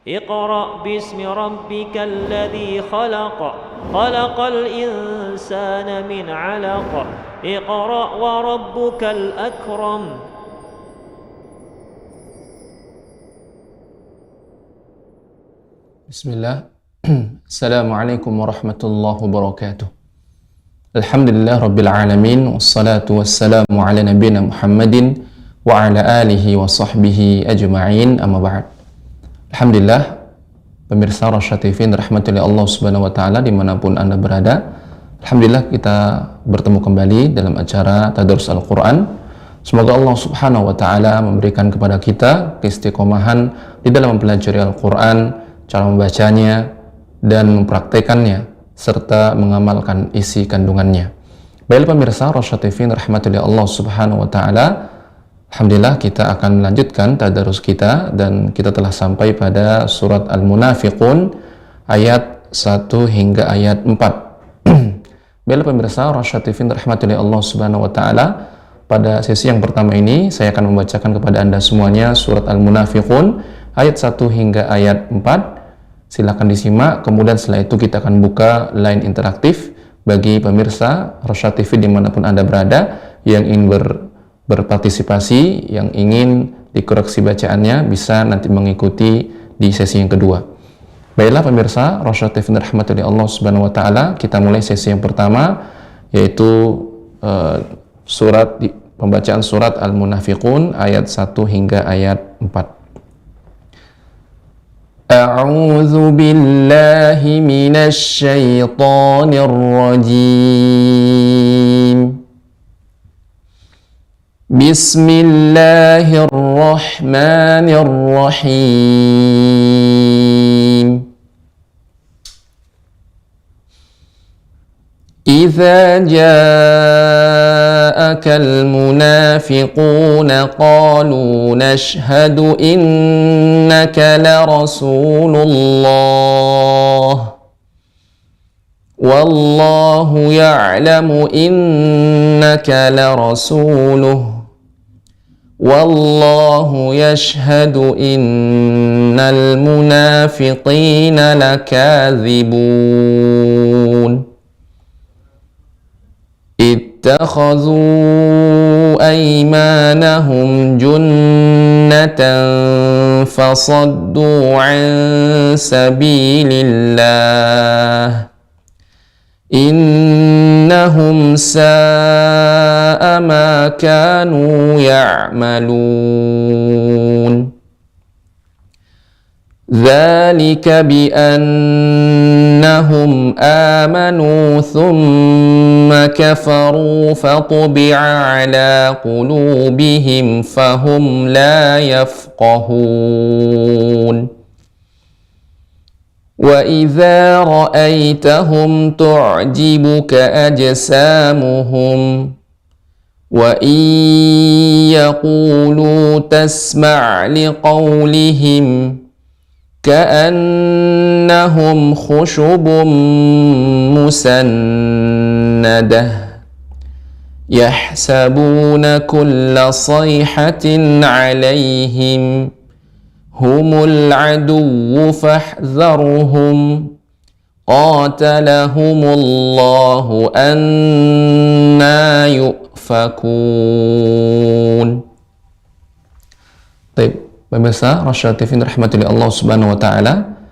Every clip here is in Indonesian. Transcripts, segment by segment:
اقرأ باسم ربك الذي خلق خلق الإنسان من علق اقرأ وربك الأكرم. Bismillah. Assalamualaikum warahmatullahi wabarakatuh. Alhamdulillah rabbil alamin, wassalatu wassalamu ala nabiyina Muhammadin wa ala alihi wa sahbihi ajma'in, amma ba'd. Alhamdulillah, pemirsa Rasya TV rahmatullahi Allah subhanahu wa ta'ala dimanapun Anda berada. Alhamdulillah kita bertemu kembali dalam acara Tadarus Al-Quran. Semoga Allah subhanahu wa ta'ala memberikan kepada kita keistiqomahan di dalam mempelajari Al-Quran, cara membacanya dan mempraktekannya serta mengamalkan isi kandungannya. Baiklah pemirsa Rasya TV rahmatullahi Allah subhanahu wa ta'ala, alhamdulillah kita akan melanjutkan tadarus kita dan kita telah sampai pada surat Al-Munafiqun ayat 1 hingga ayat 4. Baiklah pemirsa Rasya TV rahmatullahi Allah subhanahu wa ta'ala, pada sesi yang pertama ini saya akan membacakan kepada Anda semuanya surat Al-Munafiqun ayat 1 hingga ayat 4. Silakan disimak, kemudian setelah itu kita akan buka line interaktif bagi pemirsa Rasya TV dimanapun Anda berada yang ingin berpartisipasi, yang ingin dikoreksi bacaannya, bisa nanti mengikuti di sesi yang kedua. Baiklah pemirsa Rasya TV rahmatullahi Allah subhanahu wa ta'ala, kita mulai sesi yang pertama, yaitu pembacaan surat Al-Munafiqun ayat 1 hingga ayat 4. A'udzu billahi minasy syaithanir rajim. Bismillahirrahmanirrahim. إذا جاءك المنافقون قالوا نشهد إنك لرسول الله والله يعلم إنك لرسوله والله يشهد إن المنافقين لكاذبون اتخذوا أيمانهم جنة فصدوا عن سبيل الله إنهم ساء ما كانوا يعملون ذلك بأنهم آمنوا ثم كفروا فطبع على قلوبهم فهم لا يفقهون وإذا رأيتهم تعجبك أجسامهم وإن يقولوا تسمع لقولهم كأنهم خشب مسندة يحسبون كل صيحة عليهم هم العدو فاحذرهم قاتلهم الله أنى يؤفكون. Pemirsa Rasya TV rahmatullahi Allah subhanahu wa ta'ala,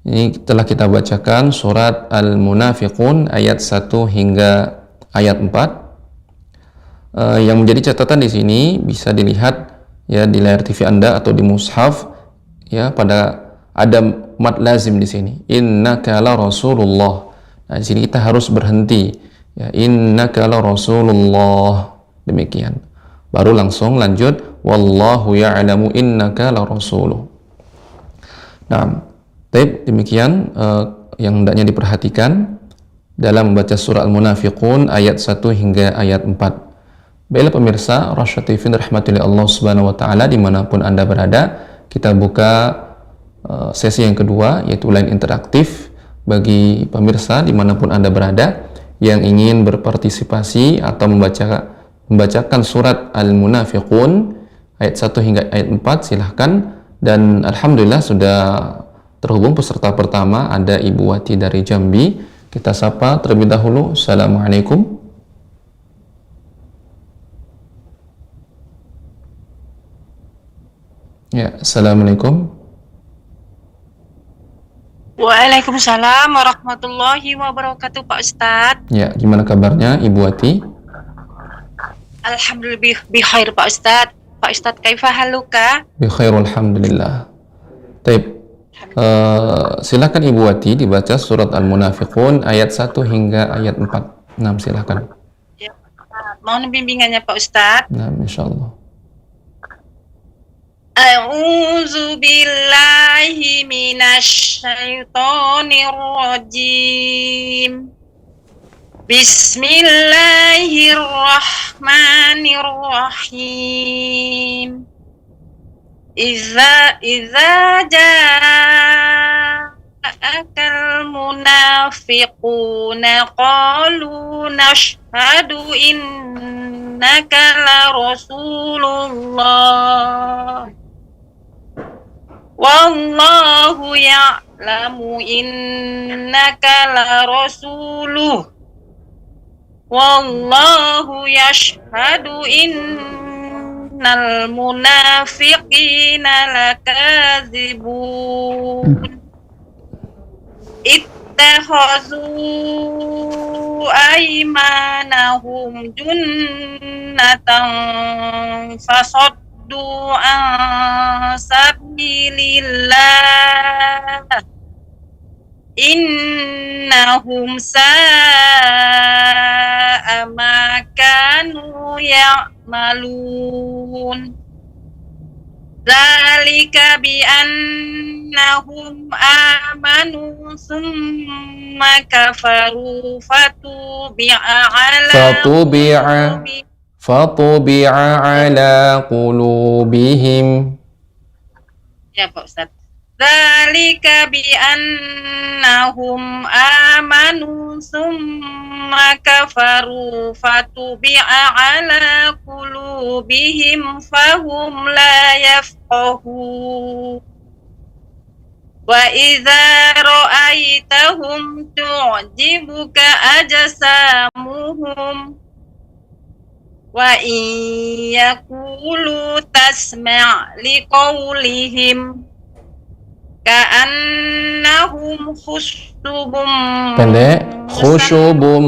ini telah kita bacakan surat Al-Munafiqun ayat 1 hingga ayat 4. Yang menjadi catatan di sini bisa dilihat ya di layar TV Anda atau di mushaf ya, pada ada mad lazim di sini, innaka la rasulullah. Nah, di sini kita harus berhenti ya, innaka la rasulullah, demikian. Baru langsung lanjut wallahu ya'lamu innaka la rasuluh. Nah, demikian yang hendaknya diperhatikan dalam membaca surah Al-Munafiqun ayat 1 hingga ayat 4. Baiklah pemirsa Rasya TV rahmatullahi Allah subhanahu wa ta'ala dimanapun Anda berada, kita buka sesi yang kedua, yaitu line interaktif bagi pemirsa dimanapun Anda berada yang ingin berpartisipasi atau membacakan surat Al-Munafiqun ayat 1 hingga ayat 4, silahkan. Dan alhamdulillah sudah Terhubung peserta pertama ada Ibu Wati dari Jambi. Kita sapa terlebih dahulu. Assalamualaikum. Ya, Assalamualaikum. Waalaikumsalam warahmatullahi wabarakatuh, Pak Ustadz. Ya, gimana kabarnya Ibu Wati? Alhamdulillah bikhair, Pak Ustadz. Pak Ustadz, kaifa haluka? Bikhair, alhamdulillah. Taib. Silakan Ibu Wati dibaca surat Al-Munafiqun ayat 1 hingga ayat 4. Nah, silakan. Ya, mohon bimbingannya Pak Ustadz. Nah, insyaallah. A'udzu billahi minasy syaithanir rajim. Bismillahirrahmanirrahim. Iza ja'akal munafiquna qalu nashhadu innaka la rasulullah wallahu ya'lamu innaka la rasuluh wallahu yashhadu innal munafiqina lakazibun ittakhazu aymanahum junnatan fasaddu an sabilillah innahum sa'a ma kanu ya'malun dzalika bi annahum amanu summa kafaru fatubi'a ala qulubihim. Ya Pak Ustadz. Dzalika bi annahum amanu summa kafaru fatubi'a ala qulubihim fahum la yafqahun. Wa idza ra'aitahum tu'jibuka ajsamuhum wa in yaqulu tasma' liqaulihim ka'annahum khushubum pendek khushubum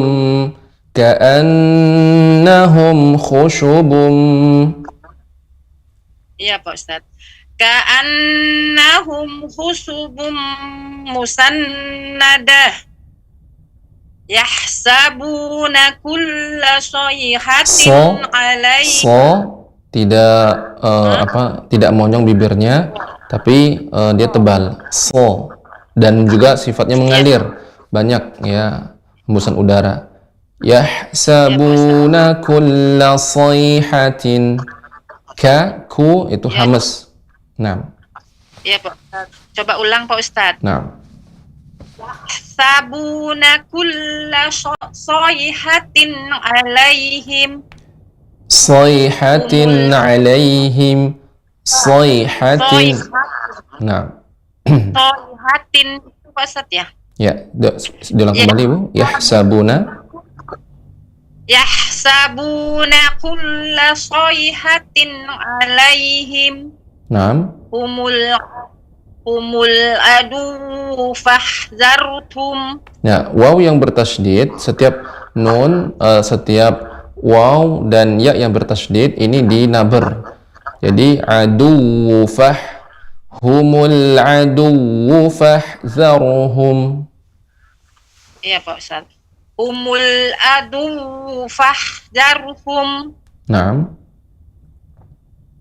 ka'annahum khushubum. Iya Pak Ustadz. Ka'annahum khushubum musannadah yahsabuna kulla sayhatin alaihi. Tidak tidak monyong bibirnya, tapi dia tebal. Dan juga sifatnya mengalir, banyak ya hembusan udara. Yahsabuna kulla sayhatin. Ku itu hamas. Nah. Iya Pak Ustadz. Coba ulang Pak Ustadz. Nah. Yahsabuna kulla sayhatin alaihim. Sayhatin alaihim. Sayhatin. Nah. Sayhatin itu Pak Ustadz ya? Ya, diulang kembali Bu. Yahsabuna kulla sayhatin alaihim. Naam. Humul adu fahzartum. Nah, waw yang bertasydid, setiap nun, setiap waw dan ya yang bertasydid ini dinaber. Jadi adu humul adu fahzarhum. Iya Pak Ustaz. Humul adu fahzarhum. Naam.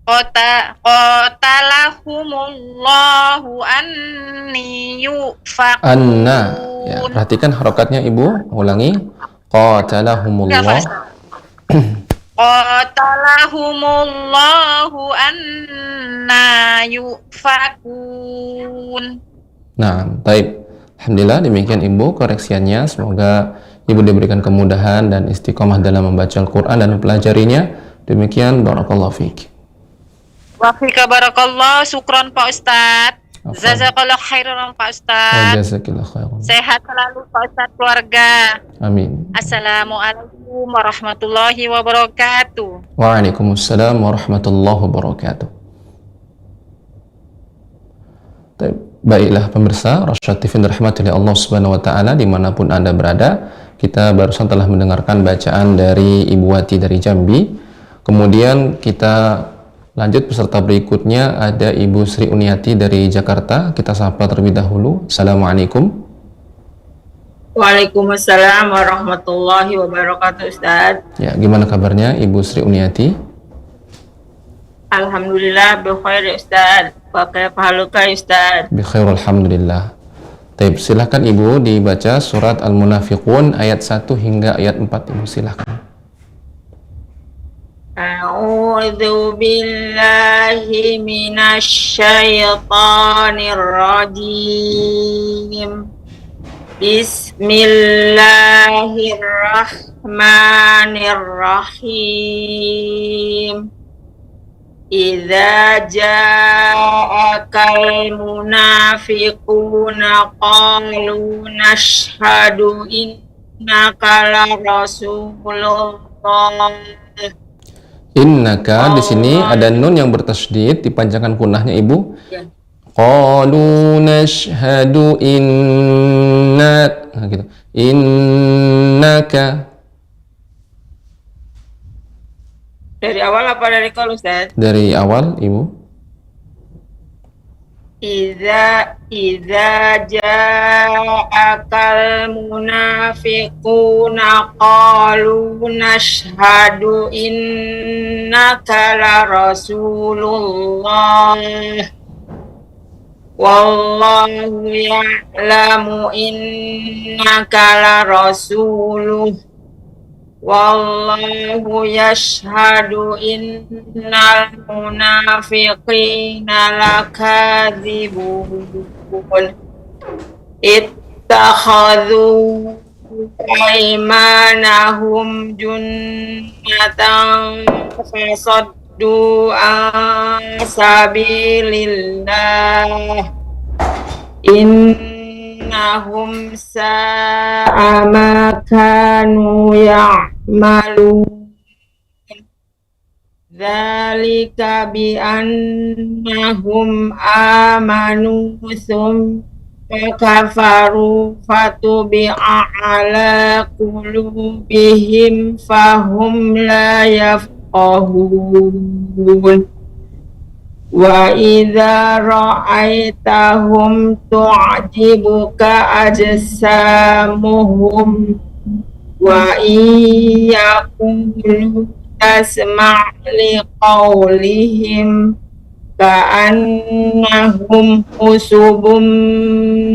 Qatalahumullahu anni yufakun. Anna. Ya, perhatikan harokatnya Ibu, ulangi. Qatalahumullah. Qatalahumullahu anna yufakun. Nah, baik. Alhamdulillah demikian Ibu koreksiannya. Semoga Ibu diberikan kemudahan dan istiqomah dalam membaca Al-Quran dan mempelajarinya. Demikian, barakallahu fiik. Wa fika barakallah, syukran Pak Ustadz. Afwan. Jazakallah khairan Pak Wa Ustadz. jazakillah khairan. Sehat selalu Pak Ustadz keluarga. Amin. Assalamualaikum warahmatullahi wabarakatuh. Waalaikumsalam warahmatullahi wabarakatuh. Baiklah pemirsa Rasyad TV dirahmati oleh Allah Subhanahu wa taala dimanapun Anda berada, kita barusan telah mendengarkan bacaan dari Ibu Wati dari Jambi. Kemudian kita lanjut peserta berikutnya ada Ibu Sri Uniati dari Jakarta. Kita sapa terlebih dahulu. Assalamualaikum. Waalaikumsalam warahmatullahi wabarakatuh Ustaz. Ya, gimana kabarnya Ibu Sri Uniati? Alhamdulillah bikhair Ustaz. Pakai pahaluka Ustaz. Bikhair alhamdulillah. Taib, silahkan Ibu dibaca surat Al-Munafiqun ayat 1 hingga ayat 4. Ibu silahkan. A'udzu billahi minasy syaithanir rajim. Bismillahirrahmanirrahim. Idza ja'akal munafiquna qalu nashhadu innaka la rasulullah. Innaka di sini ada nun yang bertasydid, dipanjangkan kunnahnya Ibu. Ya. Qalu nashhadu gitu. Innaka. Dari awal apa dari kalau Ustaz? Dari awal Ibu. Idza ja'akal munafiquna qalu nashhadu innaka la rasulullah wallahu ya'lamu innaka la rasuluh wallahu yashhadu innal munafiqina lakadzibun ittakhadhu aymanahum junnatan fasaddu an sabilillah innahum sa'a ma kanu ya'malun dzalika bi annahum amanu tsumma kafaru fatubi'a ala qulubihim fahum la yafqahun wa idza ra'aitahum tu'jibuka ajsamuhum wa iyaqulu tasma' liqaulihim ka'annahum husubum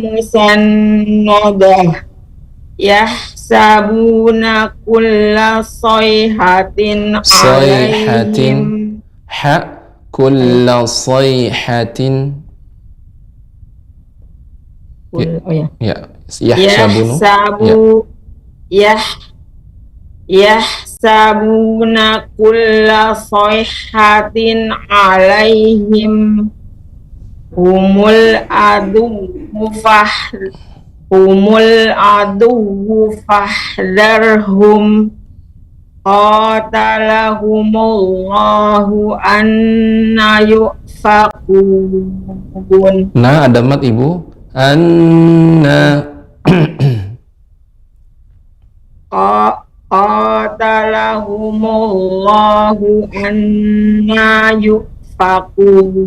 musannadah yahsabuna kulla sayhatin alaihim kulla sayhatin yahsabuna kulla sayhatin alaihim humul aduwwu fahdharhum qatalahumullahu anna yufakun. Nah, ada mat Ibu. Anna qatalahumullahu anna yufakun.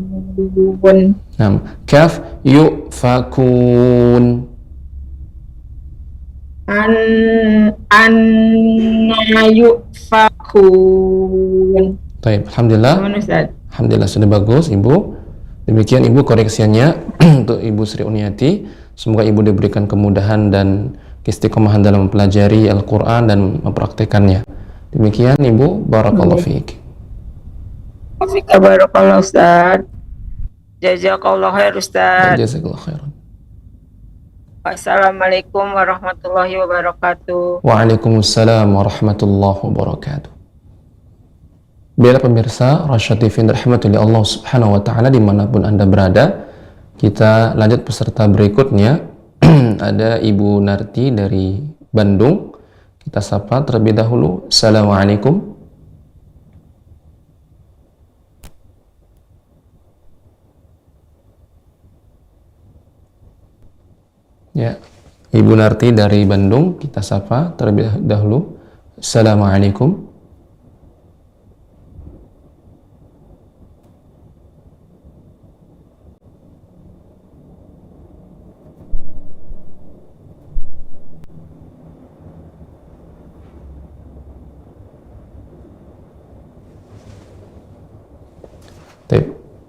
Nah, kaf yufakun. Anna yufakun. Baik, alhamdulillah. Alhamdulillah sudah bagus Ibu. Demikian Ibu koreksiannya untuk Ibu Sri Uniati. Semoga Ibu diberikan kemudahan dan istiqomahan dalam mempelajari Al-Quran dan mempraktekannya. Demikian Ibu, barakallahu fiik. Barakallahu Ustaz. Jazakallahu khair Ustaz. Jazakallahu khairan. Wassalamualaikum warahmatullahi wabarakatuh. Waalaikumsalam warahmatullahi wabarakatuh. Biarlah pemirsa Rasyad TV dirahmati oleh Allah Subhanahu wa taala dimanapun Anda berada, Kita lanjut peserta berikutnya. Ada Ibu Narti dari Bandung. Kita sapa terlebih dahulu. Assalamualaikum. Ya, Ibu Narti dari Bandung, kita sapa terlebih dahulu. Assalamualaikum.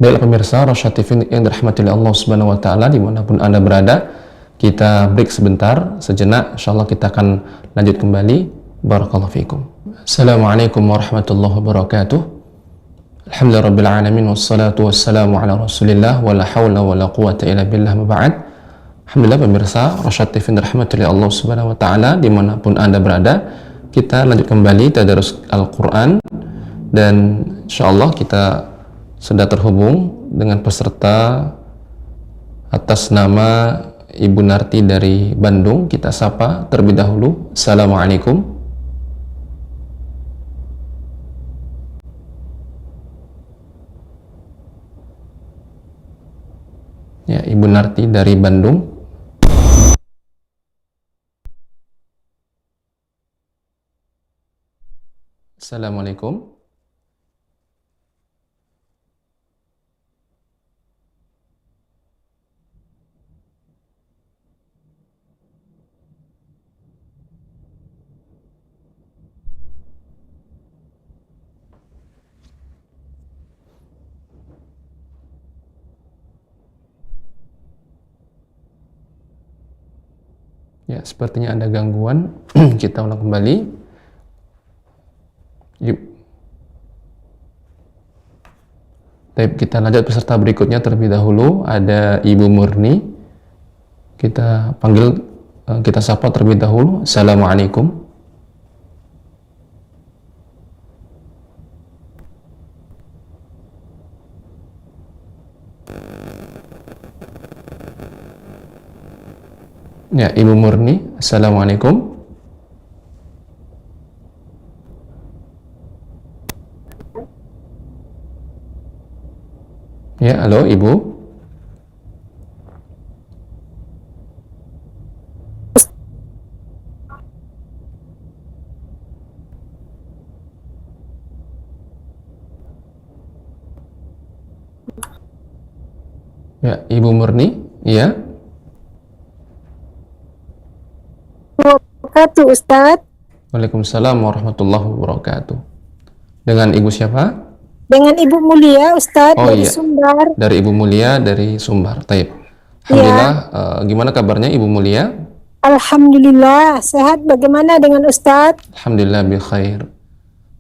Baiklah pemirsa Rosyad TV yang dirahmati oleh Allah Subhanahu wa taala dimanapun Anda berada, kita break sebentar, sejenak, insyaallah kita akan lanjut kembali. Barakallahu fiikum. Assalamualaikum warahmatullahi wabarakatuh. Alhamdulillahirabbil alamin wassalatu wassalamu ala Rasulillah wala haula wala quwata illa billah ma ba'd. Alhamdulillah pemirsa Rosyad TV yang dirahmati oleh Allah Subhanahu wa taala dimanapun Anda berada, kita lanjut kembali tadarus Al-Qur'an dan insyaallah kita sudah terhubung dengan peserta atas nama Ibu Narti dari Bandung. Kita sapa terlebih dahulu. Assalamualaikum. Ya, Ibu Narti dari Bandung. Assalamualaikum. Ya, sepertinya ada gangguan. Kita ulang kembali. Yuk. Baik, kita lanjut peserta berikutnya terlebih dahulu. Ada Ibu Murni. Kita panggil, kita sapa terlebih dahulu. Assalamualaikum. Ya, Ibu Murni, Assalamualaikum. Ya, halo Ibu. Ya, Ibu Murni, ya. Wabarakatuh, Ustadz. Waalaikumsalam warahmatullahi wabarakatuh. Dengan Ibu siapa? Dengan Ibu Mulia, Ustadz, Oh dari iya, Sumbar. dari Ibu Mulia dari Sumbar. Taib. Alhamdulillah. Gimana kabarnya Ibu Mulia? Alhamdulillah, sehat. Bagaimana dengan Ustadz? Alhamdulillah bi khair.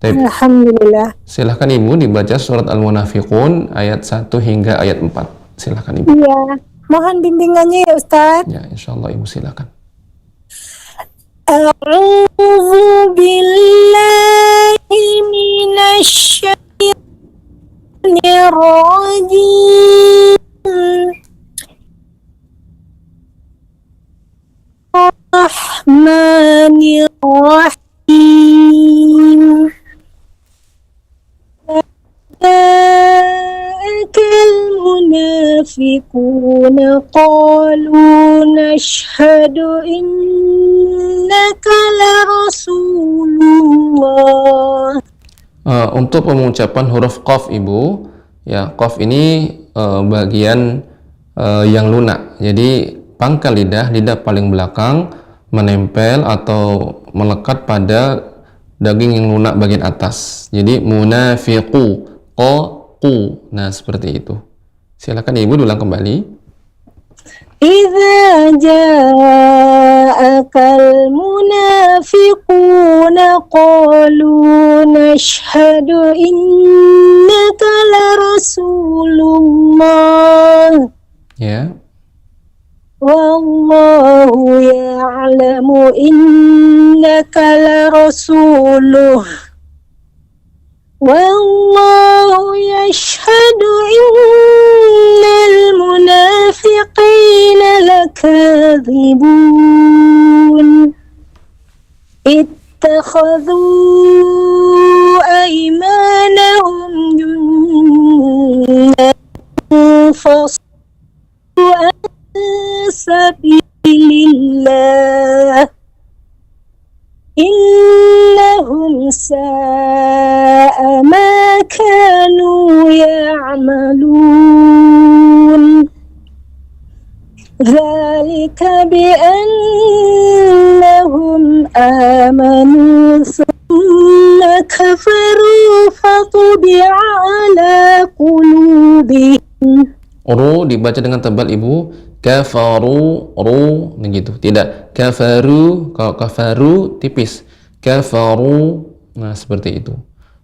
Taib. Alhamdulillah. Silahkan Ibu dibaca surat Al-Munafiqun ayat 1 hingga ayat 4. Silahkan Ibu. Iya, mohon bimbingannya ya Ustadz. Ya, insyaallah Ibu silakan. A'udzu billahi minasy syaitonir rajim. Rahmanirrahim. جاءك المنافقون قالوا نشهد إنك لرسول الله. Untuk pengucapan huruf qaf Ibu, ya qaf ini bagian yang lunak. Jadi pangkal lidah paling belakang menempel atau melekat pada daging yang lunak bagian atas. Jadi munafiqu, qu. Nah, seperti itu. Silakan Ibu diulang kembali. Idza ja'akal munafiquna qalu nashhadu innaka la rasulullah. Ya. Wallahu ya'lamu innaka la rasuluh. Wallahu yashhadu innal munafiqina لكاذبون اتخذوا أيمانهم جنة فصدوا عن سبيل الله إنهم ساء ما كانوا يعملون ذلك بأنهم آمنوا ثم كفروا فطبع على قلوبهم. Ru dibaca dengan tebal ibu. Kafaru, ru, begitu. Tidak kafaru, kalau kafaru tipis. Kafaru, nah seperti itu.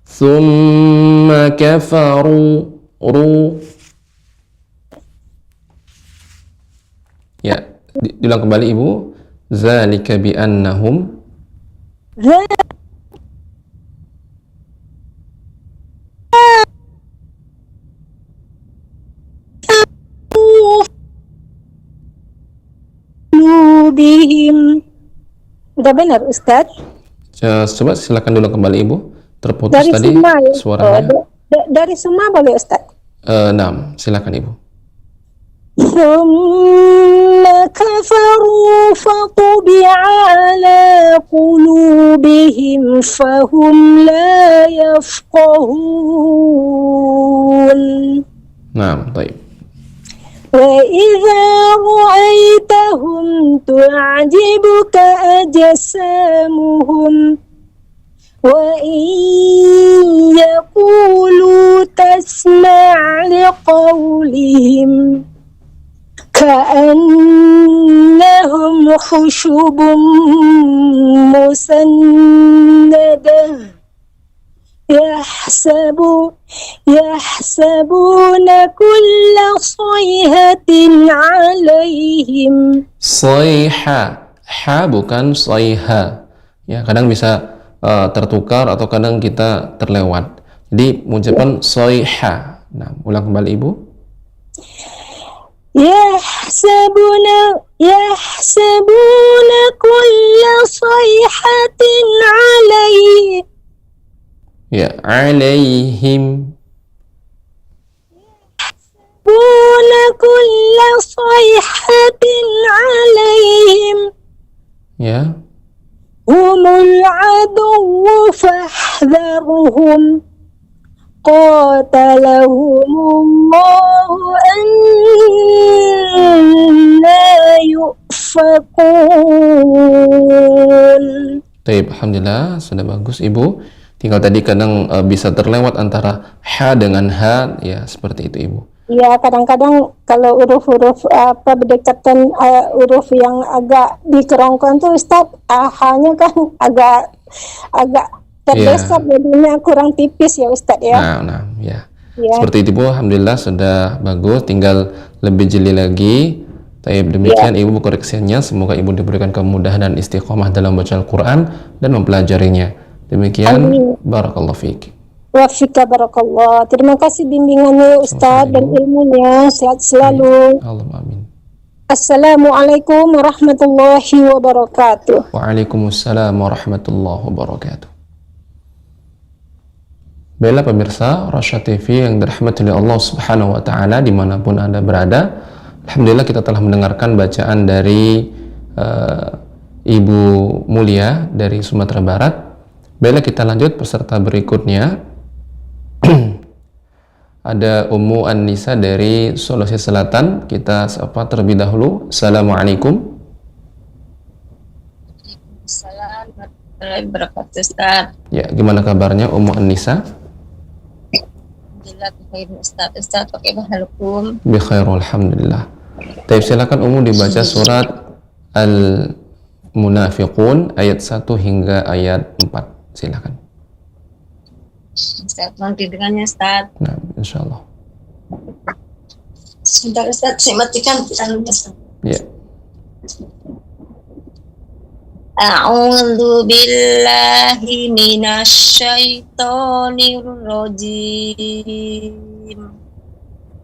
Thumma kafaru, ru. Ya, diulang kembali ibu. Zalika bi annahum. Bihim. Udah benar Ustaz? Coba silakan dulu kembali ibu. Terputus Dari tadi semua ya? suaranya. Dari semua boleh Ustaz? 6, silakan ibu. ثم كفروا فطبع على قلوبهم فهم لا يفقهون. Nah, baik. وإذا رأيتهم تعجبك أجسامهم وإن يقولوا تسمع لقولهم كأنهم خشب مسندة يحسبون كل صيحة عليهم. Sayha, ha bukan sayha. Ya, kadang bisa tertukar atau kadang kita terlewat. Jadi mengucapkan sayha. Nah, ulang kembali ibu. يحسبون كل صيحة عليهم. Ya, alaihim. يحسبون كل صيحة عليهم. Ya. هم العدو فاحذرهم قاتلهم الله أنا يؤفكون. Baik, alhamdulillah sudah bagus ibu. Tinggal tadi kadang bisa terlewat antara ha dengan ha, ya seperti itu ibu. Ya, kadang-kadang kalau huruf-huruf berdekatan huruf yang agak dikerongkongan tuh Ustaz, hanya kan agak terdesak, jadinya kurang tipis ya Ustaz ya. Nah, ya. Seperti itu Bu, alhamdulillah sudah bagus, tinggal lebih jeli lagi. Demikian ibu koreksinya, semoga ibu diberikan kemudahan dan istiqomah dalam baca Al-Quran dan mempelajarinya. Demikian, barakallahu fiik. Wa fika barakallah. Terima kasih bimbingannya Ustaz dan ilmunya. Sehat selalu. Allahumma amin. Assalamualaikum warahmatullahi wabarakatuh. Waalaikumsalam warahmatullahi wabarakatuh. Baiklah pemirsa Rasyad TV yang dirahmati oleh Allah Subhanahu wa taala dimanapun Anda berada. Alhamdulillah kita telah mendengarkan bacaan dari Ibu Mulia dari Sumatera Barat. Baiklah kita lanjut peserta berikutnya. Ada Ummu An-Nisa dari Sulawesi Selatan. Kita sapa terlebih dahulu. Assalamualaikum. Assalamualaikum warahmatullahi wabarakatuh Ustaz. Ya, gimana kabarnya Ummu An-Nisa? Alhamdulillah bikhair Ustaz. Ustaz, bagaimana? Bi khair alhamdulillah. Baik, silakan Ummu dibaca surat Al-Munafiqun ayat 1 hingga ayat 4. Silakan. Ustaz, mohon dengannya Ustaz. Nah, insyaallah. Sebentar Ustaz, saya matikan alunya Ustaz. Ya. A'udzu billahi minasyaitonir rajim.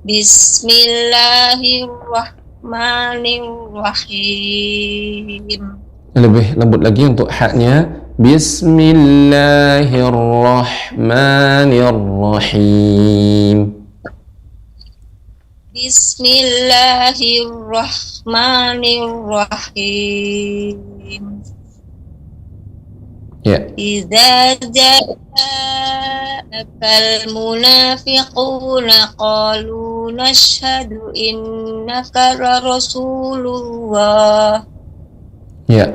Bismillahirrahmanirrahim. Bismillahirrahmanirrahim. Lebih lembut lagi untuk haknya. Bismillahirrahmanirrahim. Bismillahirrahmanirrahim. Ya, Idza ja'akal munafiquna qalu nashhadu innaka rasulullah. ya.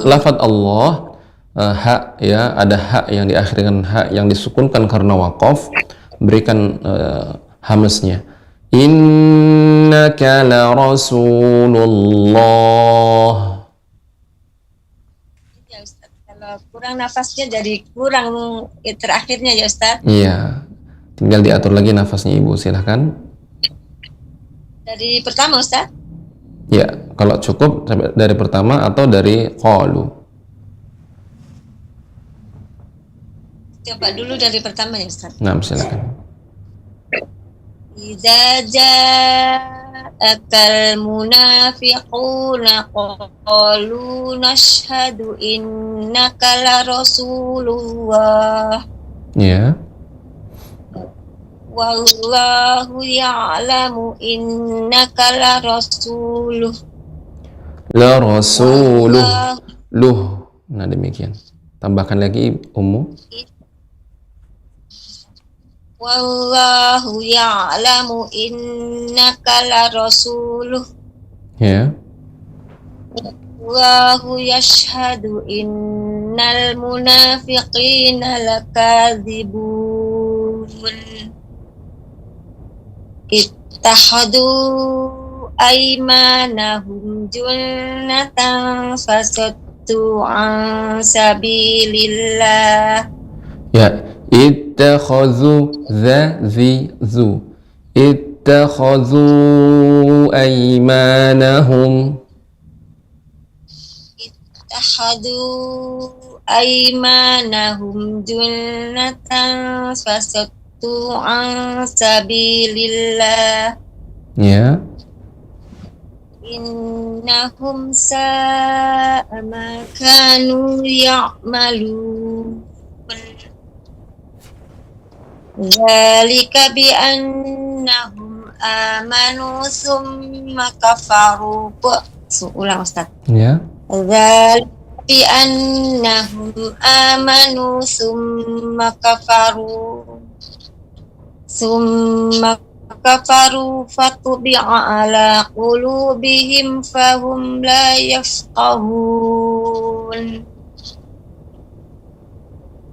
Lafad Allah, hak ya, ada hak yang diakhiri dengan hak yang disukunkan karena waqaf, berikan hamznya. Innaka la rasulullah. Ya Ustaz, kalau kurang nafasnya jadi kurang terakhirnya ya Ustaz. Iya, tinggal diatur lagi nafasnya Ibu, silahkan. Dari pertama Ustaz. Ya, kalau cukup dari pertama atau dari qalu. Coba dulu dari pertama ya Ustaz. Nah, silakan. Idza ja'akal munafiquna qalu nashhadu innaka la rasulullah. Ya. Wallahu ya'lamu innaka la rasuluh. La rasuluh. Luh. Nah, demikian. Tambahkan lagi Ummu. Wallahu ya'lamu innaka la rasuluh. Ya. Wallahu yashhadu innal munafiqina lakadzibun. Ittahadu aymanahum junnatan fasattu an sabilillah. Ya, ittakhadhu zu. Ittakhadhu aymanahum. Ittahadu aymanahum junnatan fasattu an sabilillah. Ya. Innahum sa'a ma kanu ya'malun. Dzalika bi annahum amanu summa kafaru. Ulang Ustaz. Ya. Dzalika bi annahum amanu summa kafaru fatubi'a ala qulubihim fahum la yafqahun.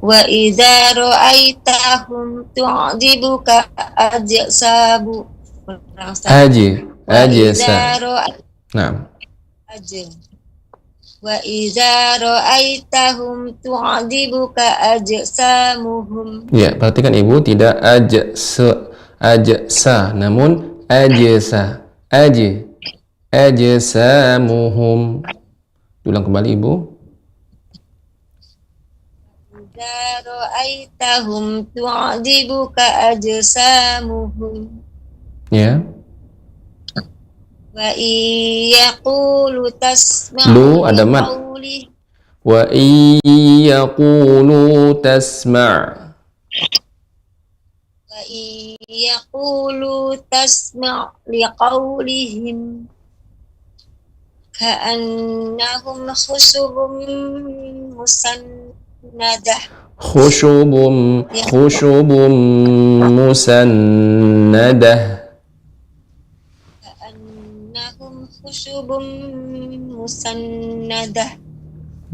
Wa idza ra'aitahum tu'jibuka ajsabu. Nah. Wa idza ra'aitahum tu'jibuka ajsamuhum. Ya, perhatikan Ibu, tidak ajsa, namun ajsa. Ajsamuhum. Ulang kembali Ibu. Idza ra'aitahum tu'jibuka ajsamuhum. Ya. Wa iyaqulu tasma'u Lu ada mat. liqawli. Wa iyaqulu tasma'. Wa iyaqulu tasma' liqawlihim ka'annahum khushubun musannadah. Khushubun musannadah. Ka'annahum khushubun musannadah.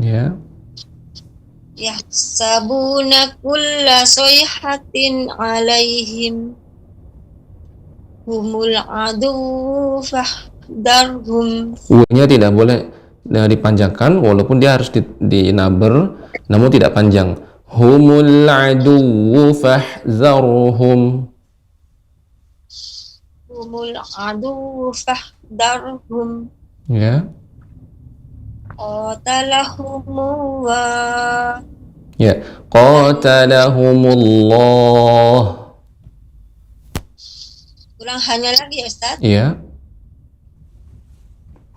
Ya. Yahsabuna kulla sayhatin alaihim humul adu fahdarhum. U-nya tidak boleh dipanjangkan, walaupun dia harus dinaber, namun tidak panjang. Humul adu fahzarhum. Humul adu fahdarhum. Ya. Qatalahumullah. Ya, qatalahumullah. Ulang hanya lagi ya Ustaz. Ya.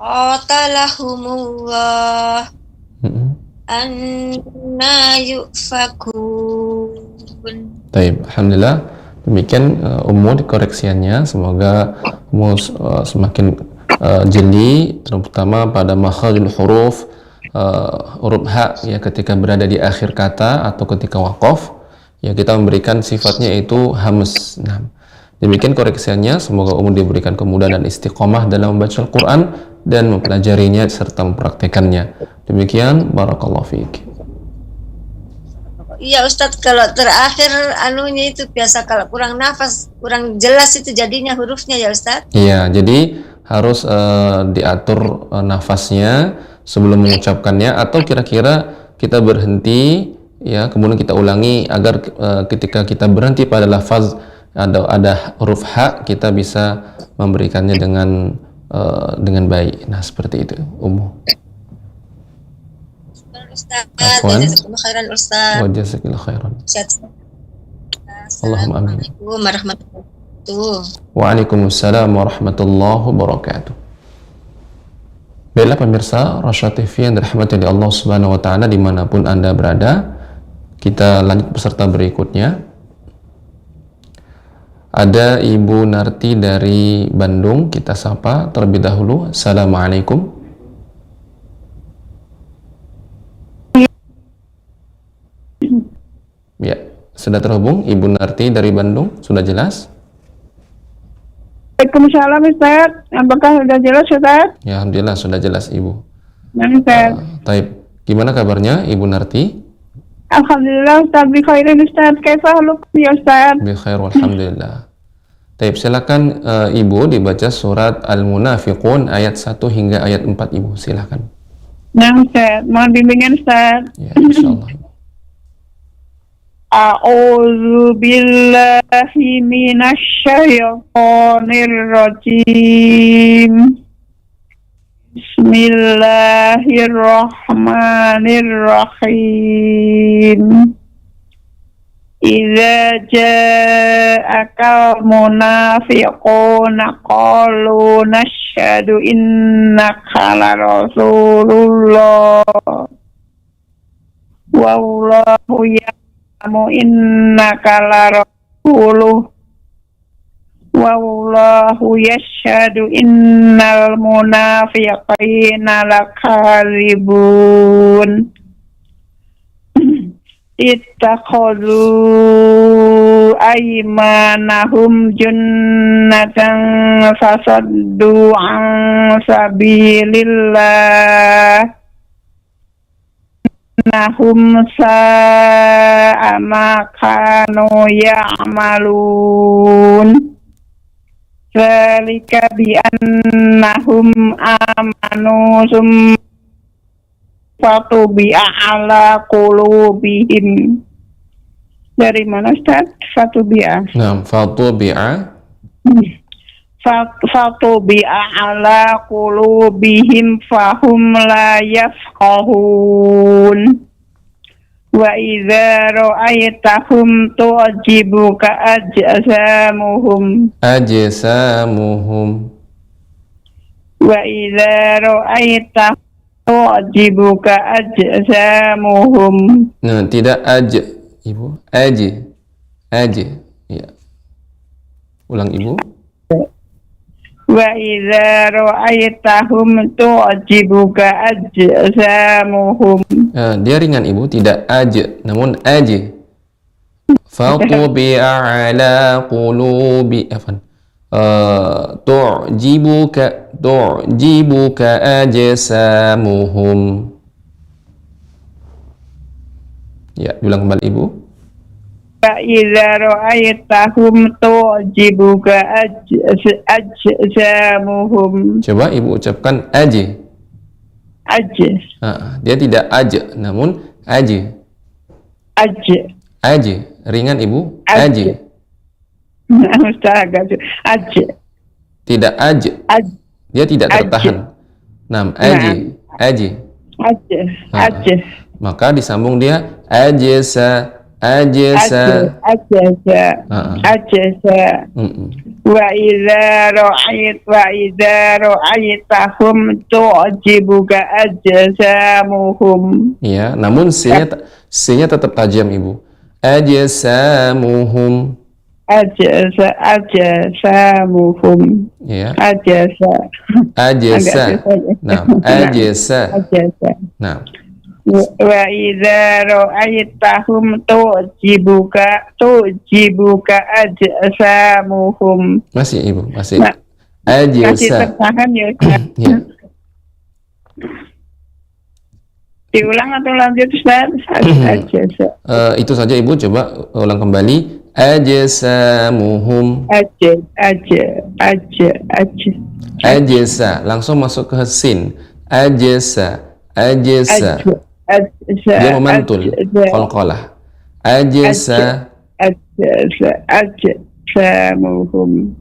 qatalahumullah Mm-mm. anna yufakun. Taib, alhamdulillah. Demikian Ummu dikoreksiannya. Semoga Ummu semakin jeli, terutama pada makharijul huruf, huruf ha ya, ketika berada di akhir kata atau ketika waqaf ya, kita memberikan sifatnya itu hamz. Nah, demikian koreksiannya. Semoga Ummu diberikan kemudahan dan istiqomah dalam membaca Al-Quran dan mempelajarinya serta mempraktekannya. Demikian, barakallahu fiik. Iya Ustadz, kalau terakhir anunya itu biasa kalau kurang nafas, kurang jelas itu jadinya hurufnya ya Ustadz. Iya, jadi harus diatur nafasnya sebelum mengucapkannya, atau kira-kira kita berhenti ya, kemudian kita ulangi agar ketika kita berhenti pada lafaz ada huruf ha, kita bisa memberikannya dengan baik. Nah, seperti itu Ummu. Ustadz, Afwan. jazakumullah khairan Ustadz. Wa jazakillahu khairan. Allahumma amin. Assalamualaikum warahmatullahi wabarakatuh. Waalaikumsalam warahmatullahi wabarakatuh. Baiklah pemirsa Rasya TV yang dirahmati oleh Allah Subhanahu wa taala dimanapun Anda berada, kita lanjut peserta berikutnya. Ada Ibu Narti dari Bandung, kita sapa terlebih dahulu. Assalamualaikum. Ya, sudah terhubung Ibu Narti dari Bandung, sudah jelas? Waalaikumsalam Ustaz, apakah sudah jelas Ustaz? Ya, alhamdulillah sudah jelas Ibu. Ya Ustaz. Taib, gimana kabarnya Ibu Narti? Alhamdulillah Ustaz, bi khairin Ustaz, kaifa halukum ya Ustaz? Bi khair walhamdulillah. Taib, silakan Ibu dibaca surat Al-Munafiqun ayat 1 hingga ayat 4 Ibu, silakan. Ya Ustaz, mohon bimbingan Ustaz. Ya, insyaallah. A'udzu billahi minasyaitonir rajim. Bismillahirrahmanirrahim. Idza ja'akal munafiquna qalu nashhadu innaka la rasulullah. Wallahu ya'lamu innaka la rasuluh. Wallahu yashhadu innal munafiqina lakadzibun. Ittakhadhu aymanahum junnatan fasaddu an sabilillah. Nahum sa'a ma kanu ya'malun. Zalika bi annahum amanu summa fatubi'a ala qulubihim. Dari mana Ustaz? Fatubi'a. Nah, fatubi'a. Fatubi'a ala qulubihim fahum la yafqahun. Wa idza ra'aitahum tu'jibuka ajsamuhum. Ajsamuhum. Wa idza ra'aitahum tu'jibuka ajsamuhum. Nah, tidak Ibu. Ya. Ulang Ibu. Wa idza ra'aitahum tu'jibuka ajsamuhum. Dia ringan Ibu, tidak namun fatubi'a ala qulubi tu'jibuka ajsamuhum. Ya, ulang kembali Ibu. Wa idza ra'aitahum tu'jibuka ajsamuhum. Coba Ibu ucapkan dia tidak namun ringan Ibu. Tidak dia tidak tertahan. Maka disambung dia wa idza ra'aitahum tu'jibuka ajsamuhum. Ya, namun C-nya tetap tajam Ibu. Ajsamuhum. Ajsamuhum. Ya. Ajsa. Ajsa. Nah, ajsa. Nah, Wa idza ra'aitahum tu'jibuka ajsamuhum. masih Ibu, masih. Masih Ajsa. tertahan ya Ustaz. Ya. Diulang atau lanjut Ustaz? Ajsa. Itu saja Ibu, coba ulang kembali. Ajsamuhum. Ajsa. Langsung masuk ke sin. Ajsa. Dia memantul. Qalqalah. Ajsa. Ajsamuhum.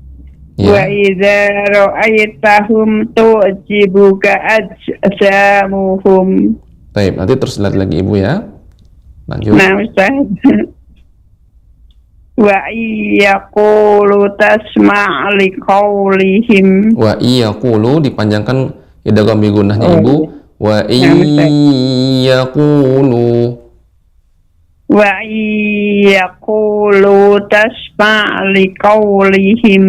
Ya. Wa idza ra'aitahum tu'jibuka ajsamuhum. Baik, nanti terus lihat lagi Ibu ya. Lanjut. Nah, Ustaz. Wa yaqulu tasma' liqaulihim. Wa iyaqulu dipanjangkan idgham bi gunnahnya Ibu. Wa iyaqulu. Wa yaqulu tasma' liqaulihim.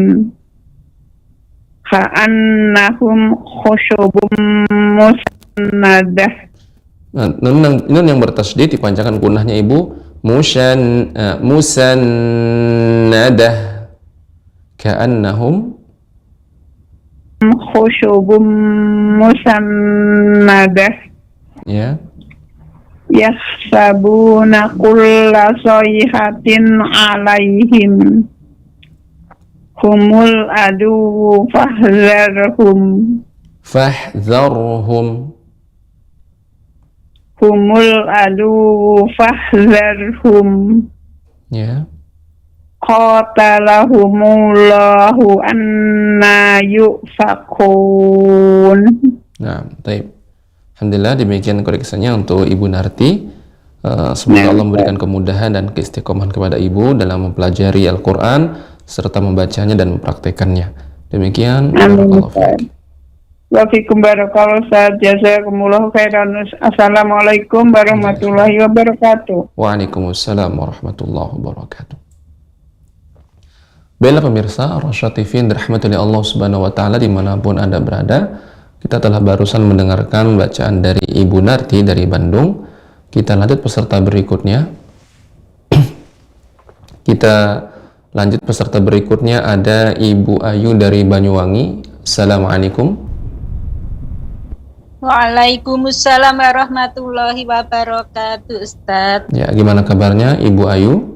Ka'annahum khusyubun musannadah. Nah, nun yang bertasydid dipanjangkan gunnahnya Ibu. Musannadah. Ka'annahum Khusyubun musannadah. ya. Yahsabuna kulla sayhatin alaihim. Humul adu fahdharhum. Fahdharhum. Humul adu fahdharhum. Ya. Qatalahumullahu anna yufakun. Nah, baik. Alhamdulillah demikian koreksinya untuk Ibu Narti. Semoga Allah memberikan kemudahan dan keistiqomahan kepada Ibu dalam mempelajari Al-Quran serta membacanya dan mempraktekannya. Demikian. Barakallahu fiik. Wa fikum barakallahu Ustaz. Jazakumullahu khairan. Assalamualaikum warahmatullahi wabarakatuh. Waalaikumsalam warahmatullahi wabarakatuh. Baiklah pemirsa Rosyad TV yang dirahmati oleh Allah Subhanahu wa taala dimanapun Anda berada, kita telah barusan mendengarkan bacaan dari Ibu Narti dari Bandung. Kita lanjut peserta berikutnya. Kita lanjut peserta berikutnya ada Ibu Ayu dari Banyuwangi. Assalamualaikum. Waalaikumsalam warahmatullahi wabarakatuh Ustaz. Ya, gimana kabarnya Ibu Ayu?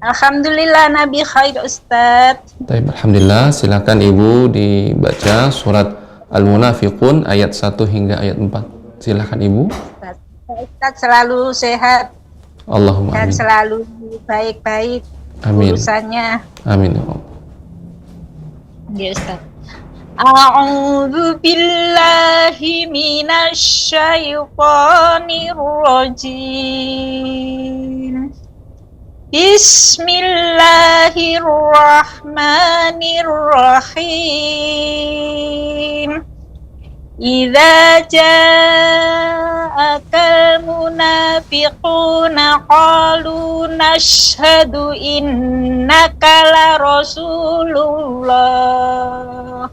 Alhamdulillah Nabi khair Ustaz. Baik, alhamdulillah. Silakan Ibu dibaca surat Al-Munafiqun ayat 1 hingga ayat 4. Silakan Ibu. Ustaz selalu sehat Allahumma dan amin. selalu baik-baik Amin. urusannya. Amin ya Allah. Ya Ustaz. A'udzu billahi minasy syaithanir rajim. Bismillahirrahmanirrahim. Idza ja'akal munafiquna qalu nashhadu innaka la rasulullah.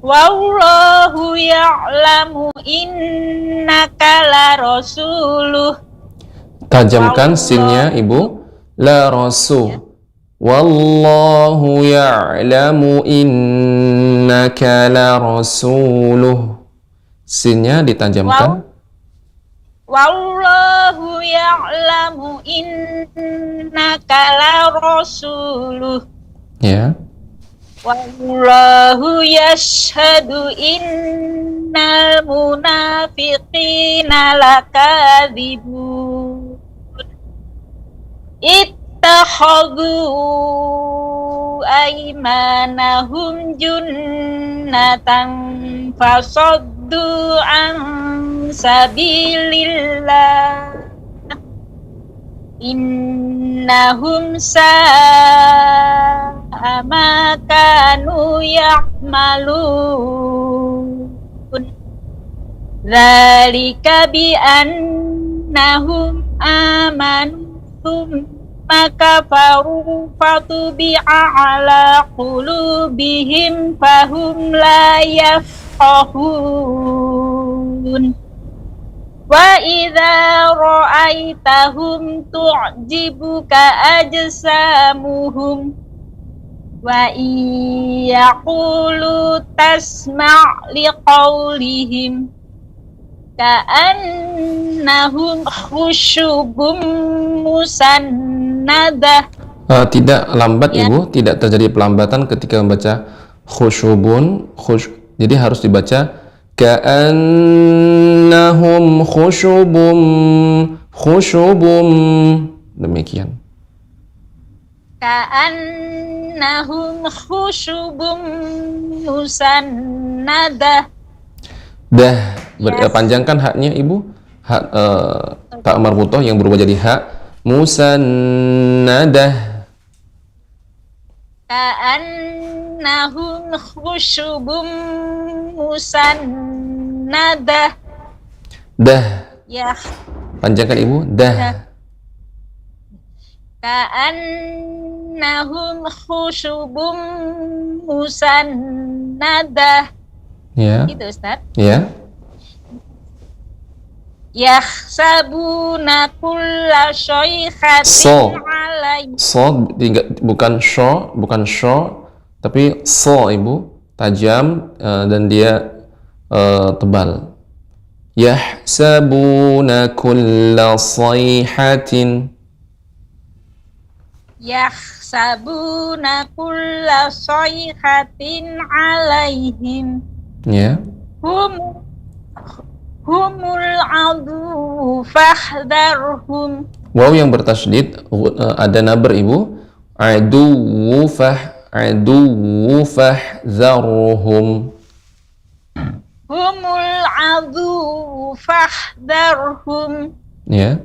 Wallahu ya'lamu innaka la rasuluh. Tajamkan sinnya Ibu. La rasul. Wallahu ya'lamu innaka la rasuluh. Sinnya ditajamkan. Wallahu ya'lamu innaka la rasuluh. Ya. Wallahu yashhadu innal munafiqina lakadzibun. Ittakhadhu aymanahum junnatan fasaddu an sabilillah. innahum sa'a ma kanu ya'malun. Dzalika bi annahum amanu tsumma kafaru fatubi'a ala qulubihim fahum la yafqahun. Wa idza ra'aitahum tu'jibuka ajsamuhum wa yaqulu tasma' liqaulihim ka'annahum khusyubun musannadah. Tidak lambat ya. Ibu, tidak terjadi pelambatan ketika membaca khusyubun, jadi harus dibaca ka'annahum khusyubum, demikian. Ka'annahum khusyubum musannadah. Dah, panjangkan haknya Ibu, hak tak marbutoh yang berubah jadi hak musannadah. Ka'annahum khusyubum musannadah. Dah. Ya. Panjangkan Ibu, dah. Ka'annahum khusyubum musannadah. Ya. Gitu Ustaz. Ya. Yahsabuna kulla syaihatin alaihi. So bukan sho, tapi so Ibu, tajam dan dia tebal. Yahsabuna kulla sayhatin. Yahsabuna kulla sayhatin alaihim. Ya. Humul adu fahdharhum. Waw yang bertasydid ada nabar Ibu. Adu fahdharhum. Humul adu fahdharhum. Ya.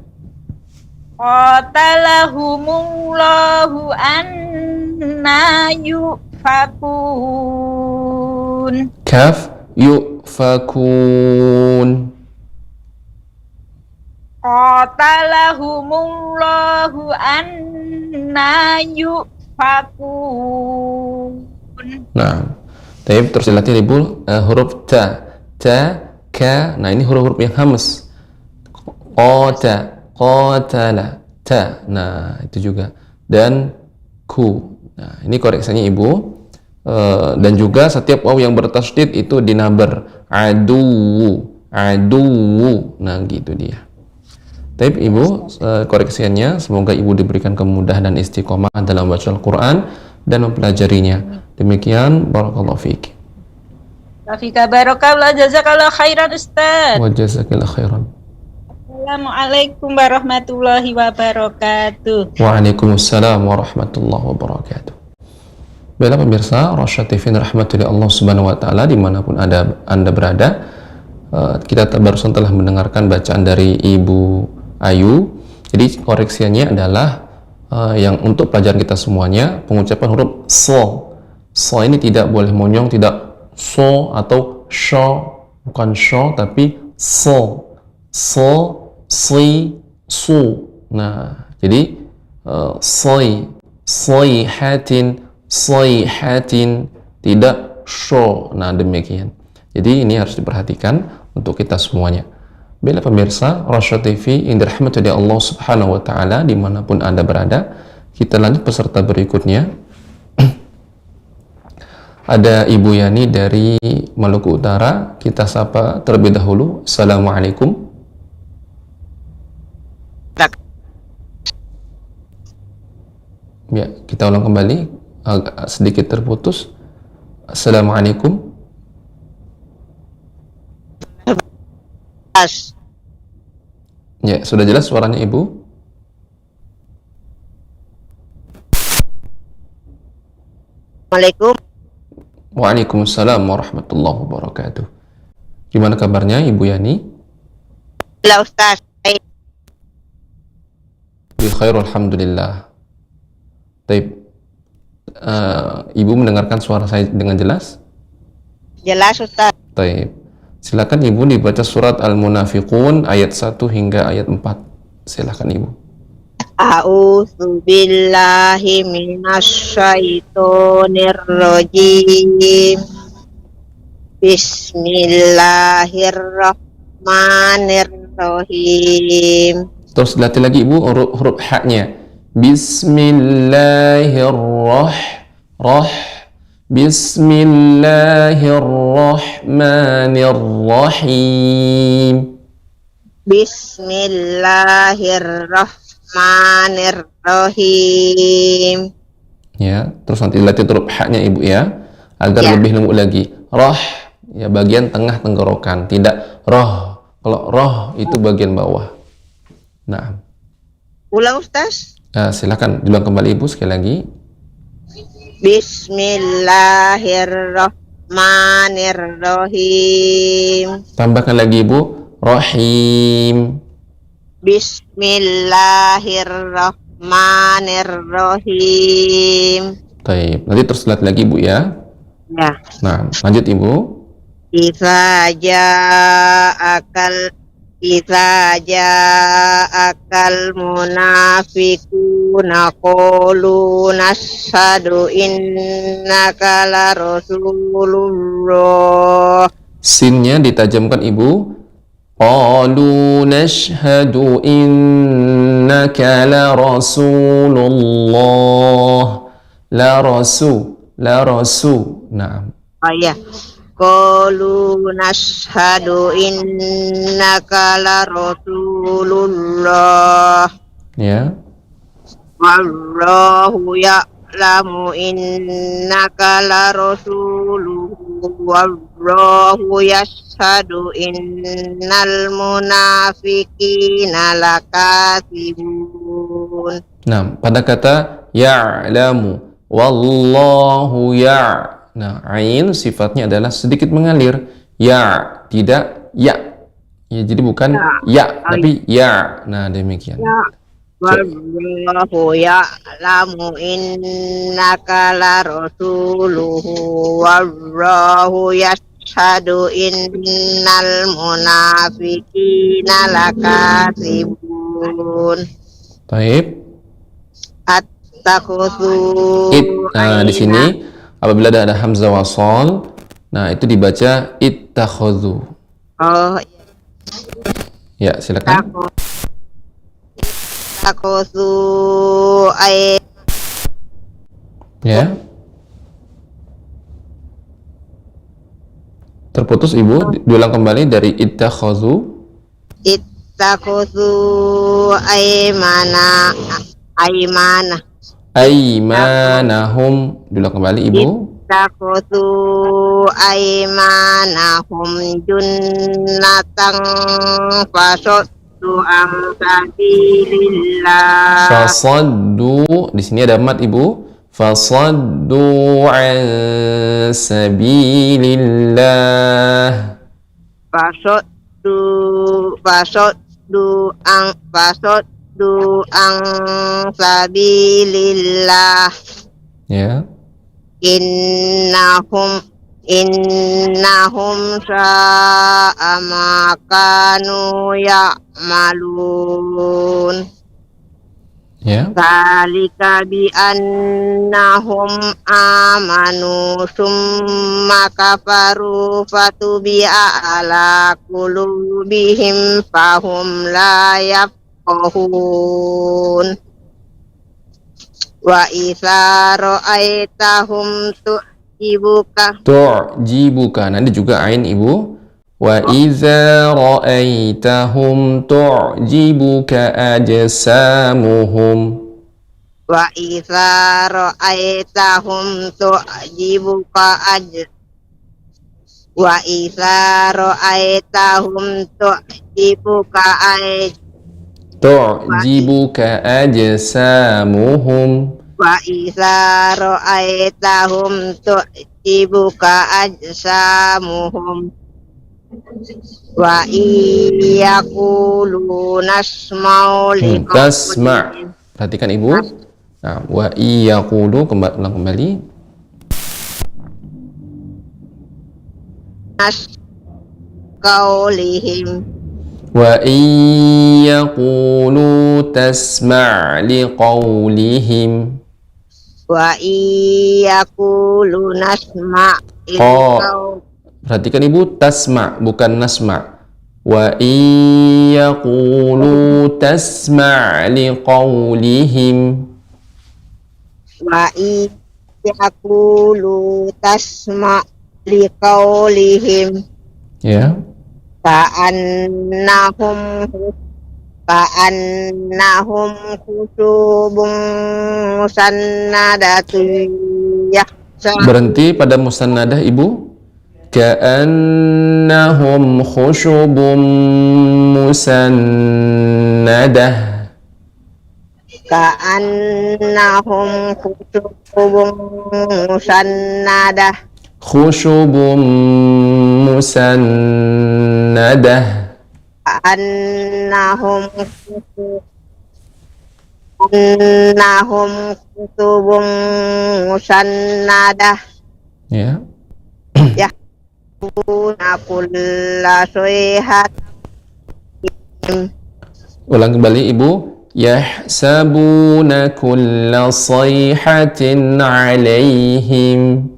Qatalahumullahu anna yufakun. Kaf yufakun. Qatalahumullahu anna yufakun. Nah, tapi terus dilatih Ibu huruf ta, ka. Nah, ini huruf-huruf yang hamas. Qatala, ta. Nah, itu juga. Dan ku. Nah, ini koreksinya Ibu. Dan juga setiap waw yang bertasydid itu dinabar. Adu. Nah, gitu dia. Tapi Ibu, koreksiannya semoga Ibu diberikan kemudahan dan istiqomah dalam baca Al-Quran dan mempelajarinya. Demikian, barakallahu fiik. Rafika barakallah, jazakallah khairan Ustaz. Wa jazakallahu khairan. Assalamualaikum warahmatullahi wabarakatuh. Waalaikumsalam warahmatullahi wabarakatuh. Baiklah pemirsa Rosyad TV rahmatullahi Allah subhanahu wa ta'ala dimanapun Anda berada, kita barusan telah mendengarkan bacaan dari Ibu Ayu. Jadi koreksiannya adalah yang untuk pelajaran kita semuanya, pengucapan huruf so ini tidak boleh monyong, tidak so atau sho, bukan sho tapi so, si, su. Nah, jadi sayhatin, tidak sho. Nah, demikian. Jadi ini harus diperhatikan untuk kita semuanya. Bila pemirsa Rosyad TV yang dirahmati oleh Allah Subhanahu wa taala dimanapun Anda berada, kita lanjut peserta berikutnya. Ada Ibu Yani dari Maluku Utara. Kita sapa terlebih dahulu. Assalamualaikum. Ya, kita ulang kembali, agak sedikit terputus. Assalamualaikum. Ya, sudah jelas suaranya Ibu? Assalamualaikum. Waalaikumsalam warahmatullahi wabarakatuh. Gimana kabarnya Ibu Yani? Halo Ustaz. Bi khair, alhamdulillah. Baik. Ibu mendengarkan suara saya dengan jelas? Jelas Ustaz. Baik. Silakan Ibu dibaca surat Al-Munafiqun ayat 1 hingga ayat 4. Silakan Ibu. A'udzu billahi minasyaitonir rajim. Bismillahirrahmanirrahim. Terus latih lagi Ibu huruf ha-nya. Bismillahirrahmanirrahim. Bismillahirrahmanirrahim. Ya, terus nanti latih huruf ha-nya Ibu ya, agar Ya. lebih lembut lagi. Roh, ya bagian tengah tenggorokan, tidak roh. Kalau roh itu bagian bawah. Nah, Ulang Ustaz. silakan diulang kembali Ibu sekali lagi. Bismillahirrahmanirrahim. Tambahkan lagi Ibu, Rahim. Bismillahirrahmanirrahim. Baik, nanti terus latih lagi Ibu ya. Ya. Nah, lanjut Ibu. Idza ja'akal munafiquna qalu nashhadu innaka la rasulullah. Sinnya ditajamkan Ibu. Qalu nashhadu innaka la rasulullah. La rasul. Nah. Oh iya. Qalu nashhadu innaka la rasulullah. Ya. Wallahu ya'lamu innaka la rasuluhu wallahu yashhadu innal munafiqina lakadzibun. Nah, pada kata ya'lamu, wallahu ya'. Nah, ain sifatnya adalah sedikit mengalir. Ya, tidak ya. Ya, jadi bukan ya, tapi ya. Nah, demikian. Wallahu ya'lamu innaka la rasuluhu wallahu yashhadu innal munafiqina lakadzibun. Baik. At-takhusu. Nah, di sini apabila ada hamzah wasal, nah itu dibaca ittakhadhu. Oh, Ya, silakan. takhusu ay. Ya. Terputus Ibu, diulang kembali dari ittakhadhu. Takhusu aymana. Aimanahum, diulang kembali Ibu. Takhusu aymanahum junnatan fasuddu an sabilillah. Fasaddu, di sini ada mat Ibu. Fasaddu an sabilillah. Fasuddu an sabilillah. Ya. Innahum sa'a ma kanu ya'malun. Ya. Dzalika bi annahum amanu summa kafaru fatubi'a ala qulubihim fahum la yafqahun. Wa idza ra'aitahum Tu'jibuka, nanti juga ain Ibu. Wa idza ra'aitahum tu'jibuka ajsamuhum. Wa idza ra'aitahum tu'jibuka ajsamuhum. Wa idza ra'aitahum tu'jibuka ajsamuhum wa iyaqulu nasma'u Tasma'. Perhatikan Ibu. Nah, wa iyaqulu kembali. qaulihim Wa iyaqulu tasma' liqaulihim. wa iyaqulu nasma' Perhatikan Ibu, tasma' bukan nasma'. Wa iyaqulu tasma' liqaulihim. wa iyaqulu tasma' liqaulihim. Ya. Ka'annahum khusubun musannadatun Berhenti pada musannadah Ibu. Ka'annahum khushubun musannadah. Ka'annahum khusubun musannadah. Khushubun musannadah. Ka'annahum khusubun musannadah. Ya. Kulla sayhat. Ulang kembali Ibu. Yahsabuna kulla sayhatin alaihim.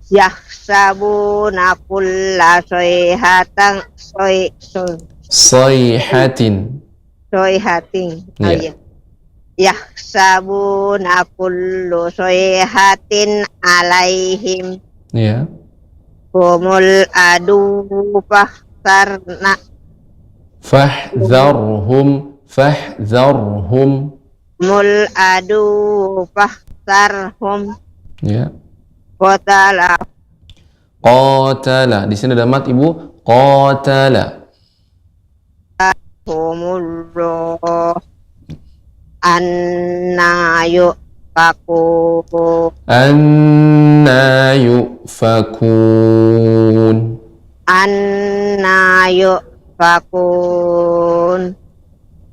Yahsabuna kulla sayhatin Sayhatin. Ya. Yahsabuna kullu sayhatin alaihim. Ya. Humul adu fahdharna. Fahdharhum. Mul adu fahdharhum. Ya. Qatala. Di sini ada mat Ibu. Qatala. Humullah. Anna yufakun.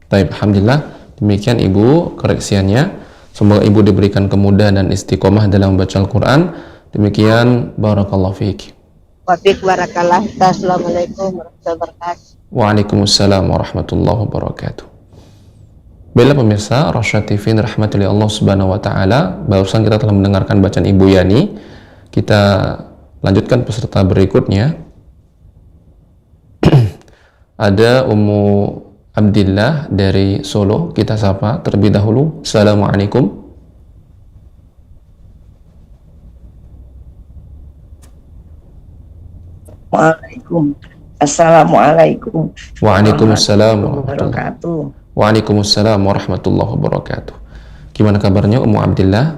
Baik, alhamdulillah. Demikian Ibu koreksiannya. Semoga Ibu diberikan kemudahan dan istiqomah dalam membaca Al-Quran. Demikian, barakallahu fiik. Wa fiik barakallah. Assalamualaikum warahmatullahi wabarakatuh. Waalaikumsalam warahmatullahi wabarakatuh. Baiklah pemirsa Rosyad TV rahmatullahi Allah subhanahu wa ta'ala, barusan kita telah mendengarkan bacaan Ibu Yani. Kita lanjutkan peserta berikutnya. Ada Ummu Abdillah dari Solo. Kita sapa terlebih dahulu. Assalamualaikum. Assalamualaikum. Waalaikumsalam warahmatullahi wabarakatuh. Waalaikumsalam warahmatullahi wabarakatuh. Gimana kabarnya Ummu Abdillah?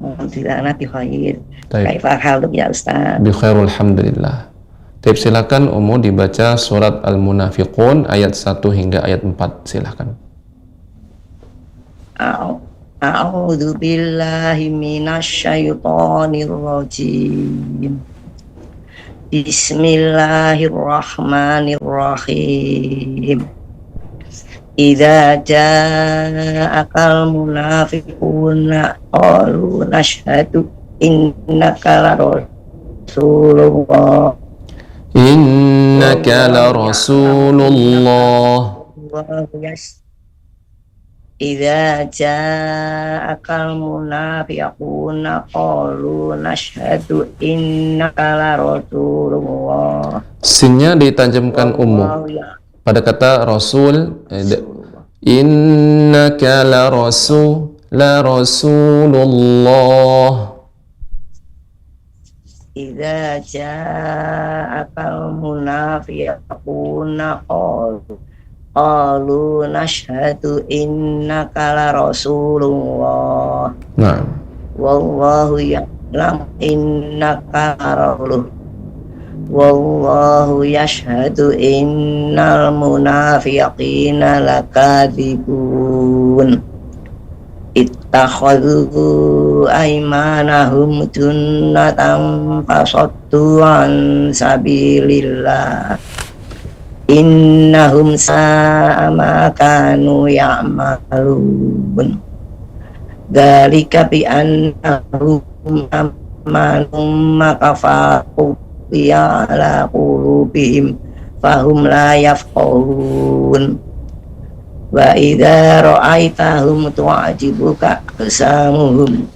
Alhamdulillah, nanti khair. Baik. Kaifa haluk ya Ustaz? Bi khair alhamdulillah. Baik, silakan Ummu dibaca surat Al-Munafiqun ayat 1 hingga ayat 4. Silakan. A'udzu billahi minasyaitonir rajim. Bismillahirrahmanirrahim. Idza ja'akal munafiquna qalu nashhadu innaka larasulullah. Innaka larasulullah. Idza ja'akal munafiquna qalu nashhadu innaka larasulullah. Sinnya ditajamkan Ummu pada kata Rasul. Innaka larasulullah. Idza ja'akal munafiquna qalu nashhadu innaka larasulullah. Nah. Wallahu ya'lam innaka rasuluh. Wallahu yashhadu innal munafiqina lakadzibun. Ittakhadhu aymanahum junnatan fasaddu an sabilillah. innahum sa'a ma kanu ya'malun. Dzalika bi annahum amanum makafaru ya ala qulubihim fahum la yafqahun. Wa idza ra'aitahum tu'jibuka ajsamuhum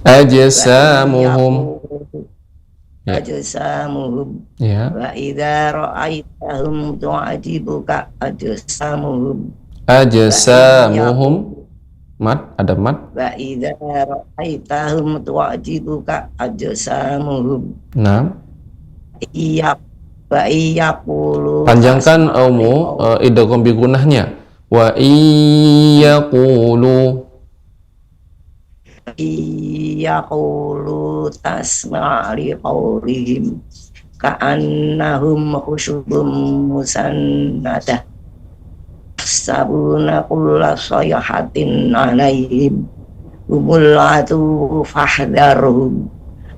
Ya. wa idza ra'aitahum tu'jibuka ajsamuhum Mat, ada mat. wa idza ra'aitahum tu'jibuka ajsamuhum. Nah, wa iyaqulu panjangkan idgham bi gunnahnya. Wa iyaqulu tasma' li qawlihim ka'annahum khusyubun musannadah sabuna kulla sayhatin 'alaihim humulatu fahdharhum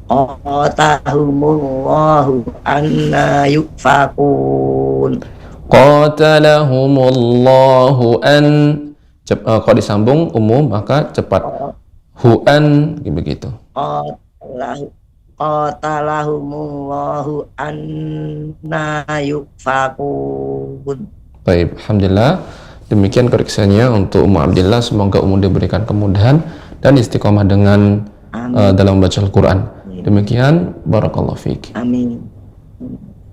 qatalahumullahu anna yufakun. Qatalahumullahu kalau disambung umum maka cepat hu'an begitu. Qatalahumullahu anna yufakun. Baik, alhamdulillah. Demikian koreksinya untuk Ummu Abdillah. Semoga Ummu diberikan kemudahan dan istiqomah dengan dalam membaca Al-Quran. Demikian, barakallahu fiik. Amin.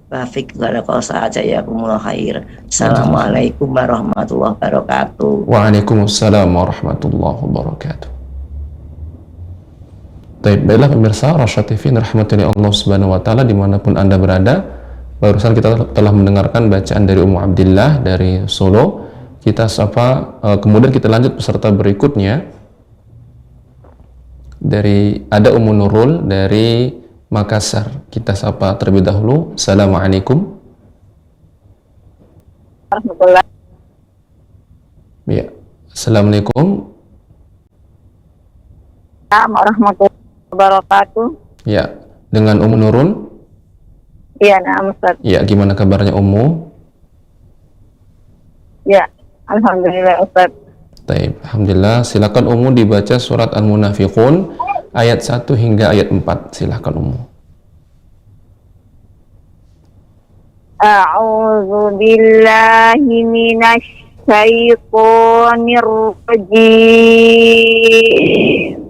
Baik, barakallahu saja ya kumullah khair. Assalamualaikum warahmatullahi wabarakatuh. Waalaikumsalam warahmatullahi wabarakatuh. Baiklah pemirsa Rasyad TV rahmatullahi Allah subhanahu wa ta'ala dimanapun Anda berada. Barusan kita telah mendengarkan bacaan dari Ummu Abdillah dari Solo. Kita sapa, kemudian kita lanjut peserta berikutnya. Ada Ummu Nurul dari Makassar. Kita sapa terlebih dahulu. Assalamualaikum. Ya. Assalamualaikum. Warahmatullahi wabarakatuh. Ya, dengan Ummu Nurul. Iya, nah, Ustaz. Ya, gimana kabarnya Ummu? Ya, alhamdulillah Ustaz. Baik, alhamdulillah. Silakan Ummu dibaca surat Al-Munafiqun ayat 1 hingga ayat 4. Silakan Ummu. A'udzu billahi minasy syaithanir rajim.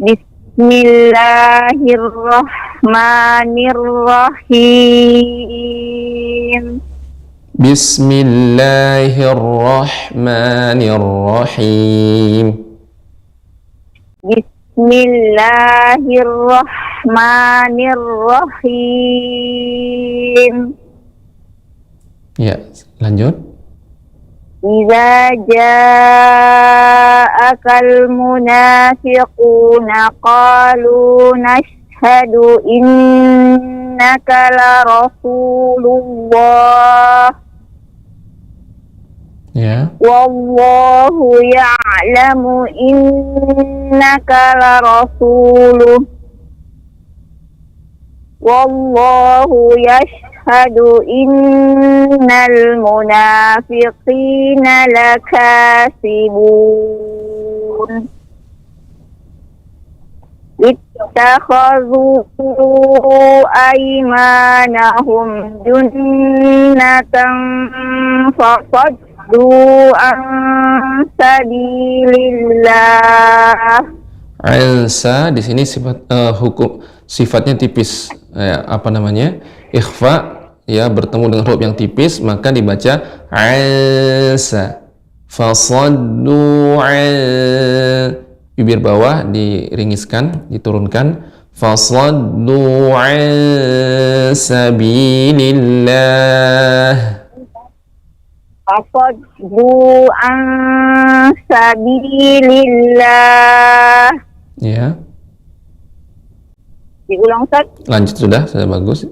Bismillahirrahmanirrahim. Bismillahirrahmanirrahim. Bismillahirrahmanirrahim. Ya, lanjut. Idza ja'akal munafiquna qalu nashhadu innaka la rasulullah. Ya. Wallahu ya'lamu innaka la rasuluh. Wallahu yashhadu innal munafiqina lakasibun. Ittakhadhu aymanahum junnatan fasaddu an sabilillah. Ansa di sini sifat sifatnya tipis, ikhfa, ya, bertemu dengan huruf yang tipis maka dibaca ansa. Fasaddu bibir bawah diringiskan, diturunkan. Fasaddu an sabilillah. Fasaddu an sabilillah. Ya. Diulang, Ustaz. Lanjut, sudah bagus.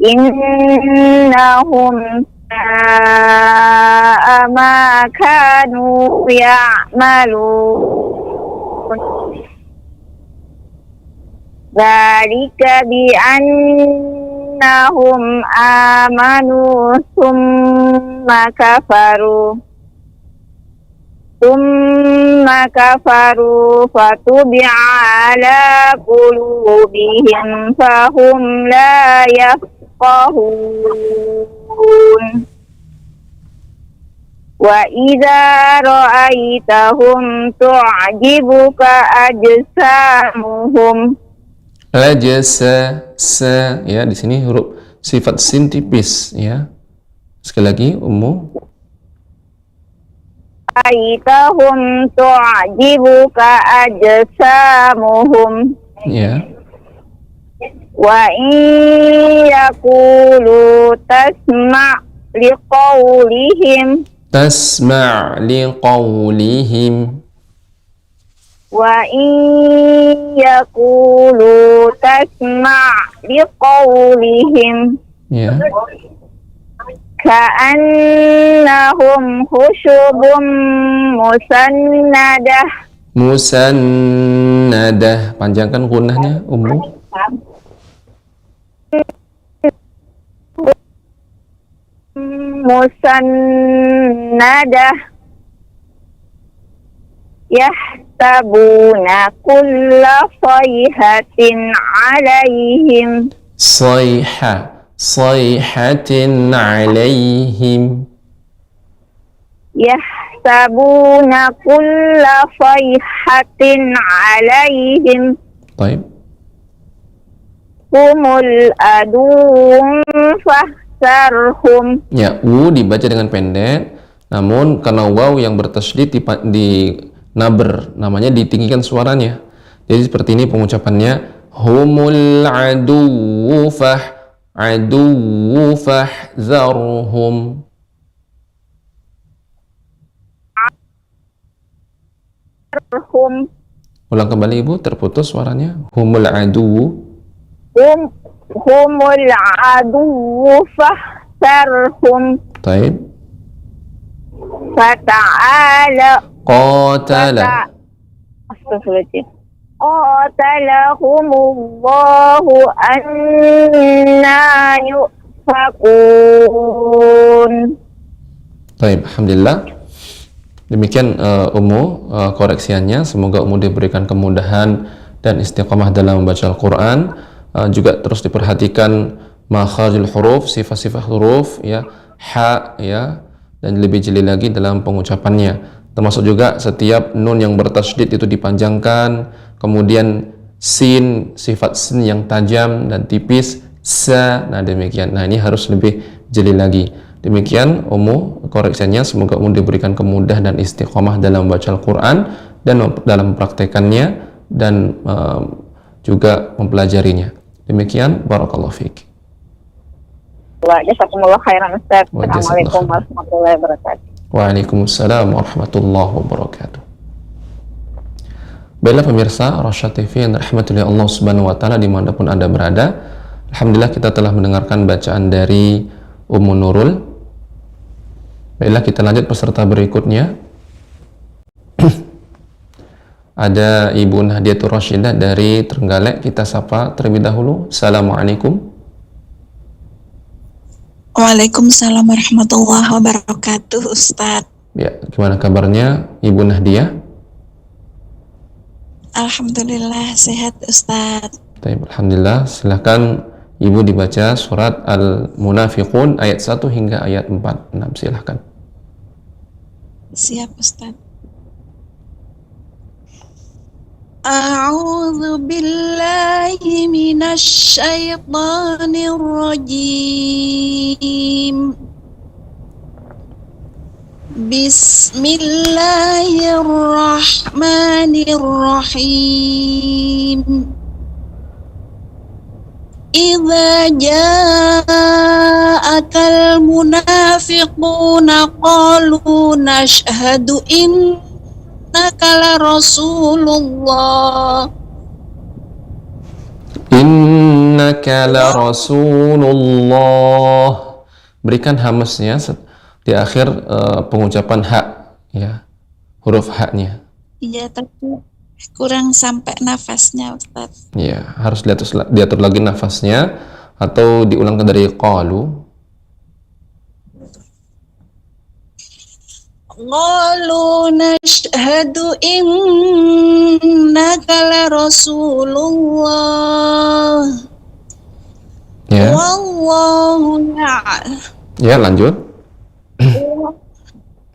Innahum sa'a ma kanu ya'malun. Dzalika bi annahum amanu summa kafaru fatubi'a ala qulubihim fahum la yafqahun. Wa idza ra'aitahum tu'jibuka ajsamuhum. Ya, di sini huruf sifat sin tipis ya. Sekali lagi Ummu. Ra'aitahum tu'jibuka ajsamuhum. Ya. Wa in yaqulu tasma' liqaulihim. Tasma' liqaulihim. Wa in yaqulu tasma' liqaulihim. Ya. Ka'annahum khusyubun musannadah. Musannadah. Panjangkan gunnahnya Ummu. Musannadah yahtabuna kulla sayhatin alaihim. Sayhatin alaihim. Yahtabuna kulla sayhatin alaihim. Baik. Humul adum fahsarhum. Ya, dibaca dengan pendek, namun karena waw yang bertasydid di nabr, namanya ditinggikan suaranya. Jadi seperti ini pengucapannya, humul aduwwu fahzarhum. Ulang kembali Ibu, terputus suaranya. Humul aduwwu. Humul aduwwu fahzarhum. Baik. Fata'ala Qatala. Astagfirullahaladzim. Qatalahumullahu anna yufakun. Baik, alhamdulillah. Demikian Ummu koreksiannya. Semoga Ummu diberikan kemudahan dan istiqamah dalam membaca Al-Quran. Juga terus diperhatikan makharijul huruf, sifat-sifat huruf ya, ha ya, dan lebih jeli lagi dalam pengucapannya. Termasuk juga setiap nun yang bertasydid itu dipanjangkan, kemudian sin, sifat sin yang tajam dan tipis, sa, nah demikian. Nah ini harus lebih jeli lagi. Demikian Ummu koreksiannya. Semoga Ummu diberikan kemudahan dan istiqomah dalam membaca Al-Quran dan dalam mempraktekannya dan juga mempelajarinya. Demikian, barakallahu fiik. Jazakumullah khairan Ustaz. Assalamualaikum warahmatullahi wabarakatuh. Waalaikumsalam warahmatullahi wabarakatuh. Baiklah pemirsa Rasyad TV yang dirahmati oleh Allah Subhanahu wa taala dimanapun Anda berada. Alhamdulillah kita telah mendengarkan bacaan dari Ummu Nurul. Baiklah kita lanjut peserta berikutnya. Ada Ibu Nahdiatur Rasyidah dari Trenggalek. Kita sapa terlebih dahulu. Assalamualaikum. Waalaikumsalam warahmatullahi wabarakatuh, Ustadz. Ya, gimana kabarnya Ibu Nahdia? Alhamdulillah sehat, Ustadz. Baik, alhamdulillah. Silahkan Ibu dibaca surat Al-Munafiqun ayat 1 hingga ayat 4. Silahkan. Siap, Ustadz. A'udzu billahi minasy syaithanir rajim. Bismillahirrahmanirrahim. Idza ja'akal munafiquna qalu nashhadu innaka la rasulullah. Innaka la rasulullah. Berikan hamznya di akhir pengucapan hak ya, huruf haknya. Iya, tapi kurang sampai nafasnya, Ustaz. Ya, harus diatur lagi nafasnya. atau diulangkan dari qalu. Qalu nashhadu innaka la Rasulullah. Ya. Wallahu ya'lam. Ya, lanjut.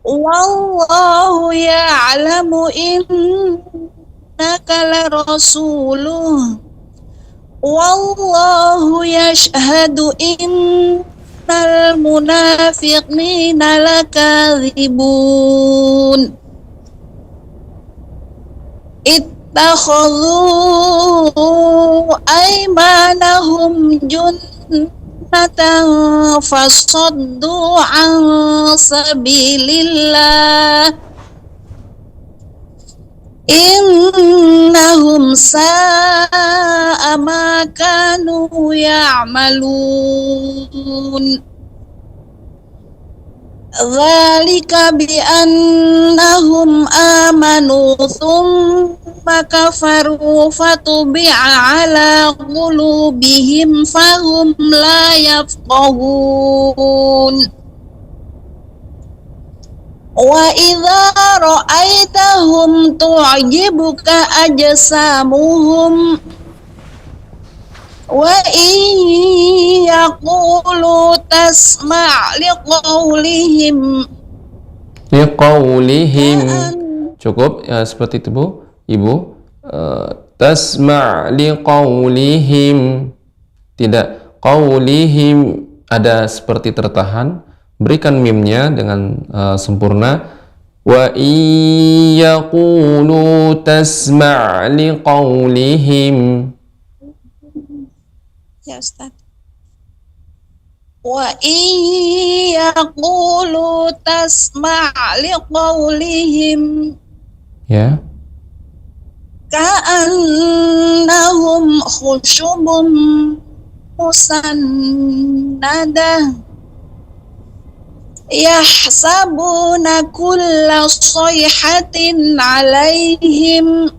Wallahu ya'lamu innaka la rasuluh. Wallahu yashhadu innal munafiqina lakadzibun. Ittakhadhu aymanahum junnatan fasaddu an sabilillah. Innahum sa'a ma kanu ya'malun. Dzalika bi annahum amanu tsumma kafaru fatubi'a ala qulubihim fahum la yafqahun. Wa idza ra'aitahum tu'jibuka ajsamuhum wa in yaqulu tasma' liqaulihim. Cukup ya, seperti itu Bu, Ibu. Tasma' liqaulihim, tidak qaulihim, ada seperti tertahan. Berikan mimnya dengan sempurna. Wa iyaqulu tasma' liqaulihim. Ya Ustaz. Wa iyaqulu tasma' liqaulihim. Ya. Ka'annahum khusyubun musannadah. Yahsabuna kulla sayhatin alaihim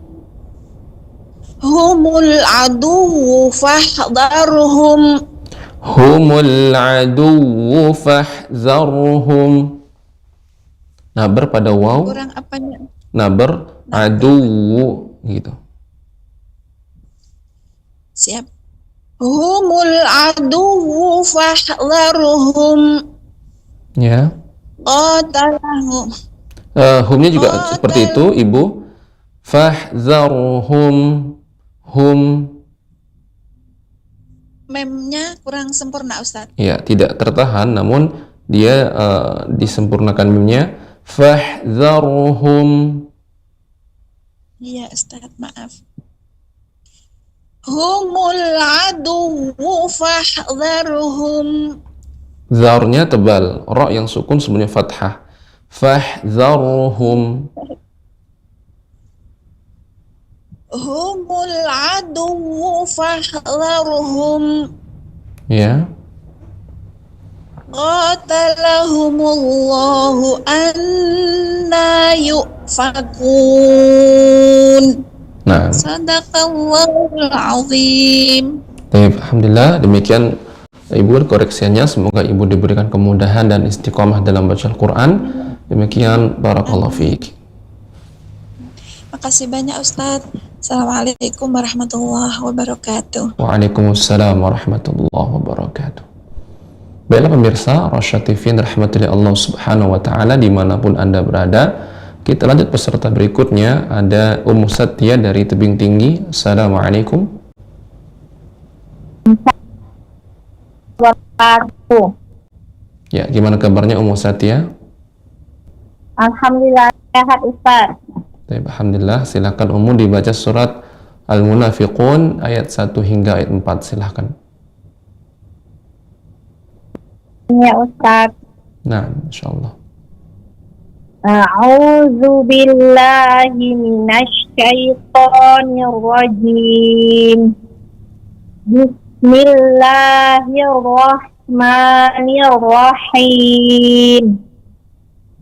humul aduwwu fahdharhum. Humul aduwwu fahdharhum. Nabar pada waw. Kurang apanya? Nabar aduwwu gitu. Siap. Humul aduwwu fahdharhum. Ya. Qatalahum. Humnya juga seperti itu, Ibu. Fahdharhum. Hum. Memnya kurang sempurna, Ustaz. Ya, tidak tertahan, namun dia disempurnakan mimnya. Fahdharhum. Iya, Ustaz, maaf. Humul aduwwu fahdharhum. Zarnya tebal, ra yang sukun sebenarnya fathah. Fahdharhum. Humul aduwwu fahdharhum. Ya. Qatalahumullahu anna yufakun. Nah. Sadaqallahul azim. Alhamdulillah, demikian Ibu koreksinya. Semoga Ibu diberikan kemudahan dan istiqomah dalam baca Al-Quran. Demikian, barakallahu fiik. Makasih banyak Ustaz. Assalamualaikum warahmatullahi wabarakatuh. Waalaikumsalam warahmatullahi wabarakatuh. Baiklah pemirsa Rosyad TV rahmatullahi Allah subhanahu wa ta'ala dimanapun Anda berada. Kita lanjut peserta berikutnya. Ada Ummu Satya dari Tebing Tinggi. Assalamualaikum. Ya, gimana kabarnya Ummu Satya? Alhamdulillah sehat Ustaz. Alhamdulillah, silakan Ummu dibaca surat Al-Munafiqun ayat 1 hingga ayat 4, silakan. Ya Ustaz. Nah, insyaallah. A'udzu billahi minasy syaithanir rajim. Bismillahirrahmanirrahim.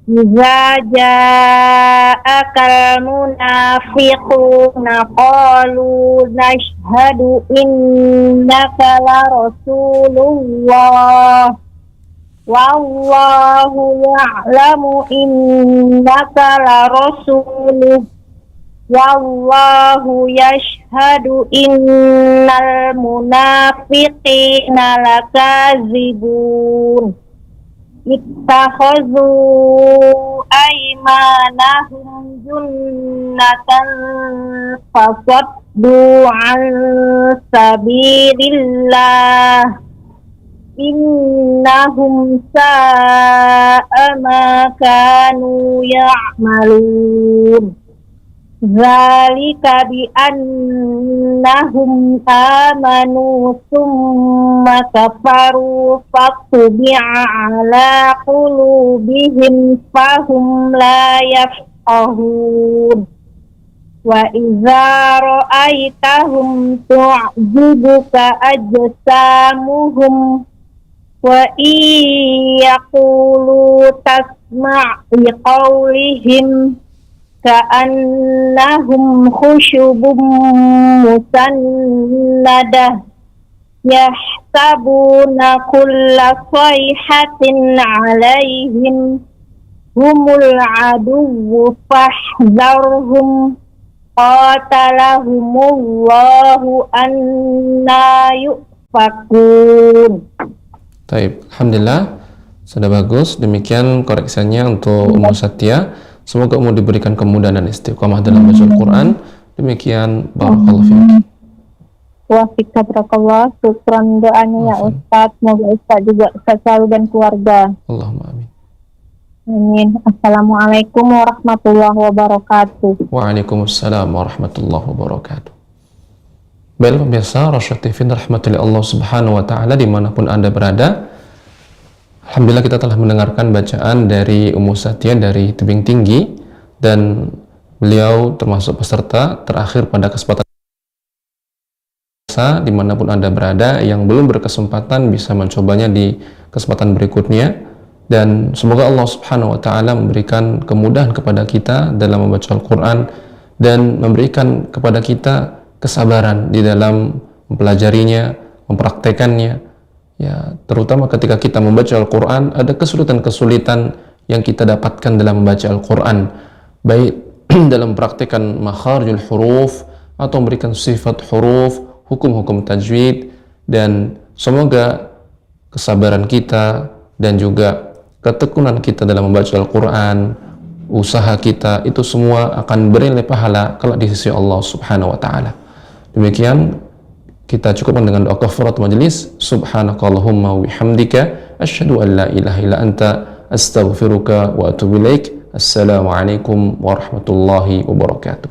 Iza ja'akal munafiquna qalu nashhadu innaka la rasulullah wallahu ya'lamu innaka la rasuluh wallahu yashhadu innal munafiqina lakazibun ittakhadhu aymanahum junnatan fasaddu an sabilillah innahum sa'a ma kanu ya'malun zalika bi annahum amanu summa kafaru fatubi'a ala qulubihim fahum la yafqahun wa idza ra'aitahum tu'jibuka ajsamuhum wa yaqulu tasma' liqawlihim ka'annahum khushubun musannadah yahsabuna kulla sayhatin alaihim humul aduwwu fahzarhum qatalahumullahu anna yufakun. Taib, alhamdulillah sudah bagus. Demikian koreksinya untuk Ummu Satya. Semoga Ummu diberikan kemudahan dan istiqomah dalam baca Al-Quran. Demikian, barakallahu fiik. Wa fika barakallah. Syukran doanya ya Ustaz. Semoga Ustaz juga sehat selalu dan keluarga. Allahumma amin. Amin. Assalamualaikum warahmatullahi wabarakatuh. Waalaikumsalam warahmatullahi wabarakatuh. Baiklah pemirsa Rasyad TV rahmatullahi Allah subhanahu wa ta'ala dimanapun Anda berada. Alhamdulillah kita telah mendengarkan bacaan dari Ummu Satya dari Tebing Tinggi, dan beliau termasuk peserta terakhir pada kesempatan dimanapun Anda berada. Yang belum berkesempatan bisa mencobanya di kesempatan berikutnya, dan semoga Allah subhanahu wa ta'ala memberikan kemudahan kepada kita dalam membaca Al-Quran dan memberikan kepada kita kesabaran di dalam mempelajarinya, mempraktekannya. Ya, terutama ketika kita membaca Al-Quran, ada kesulitan-kesulitan yang kita dapatkan dalam membaca Al-Quran, baik dalam praktekan makharijul huruf atau memberikan sifat huruf, hukum-hukum tajwid, dan semoga kesabaran kita dan juga ketekunan kita dalam membaca Al-Quran, usaha kita, itu semua akan bernilai pahala kelak di sisi Allah subhanahu wa ta'ala. Demikian kita cukupkan dengan doa kafarat majelis. Subhanakallahumma wa bihamdika asyhadu an la ilaha illa anta astaghfiruka wa atubu ilaik. Assalamualaikum warahmatullahi wabarakatuh.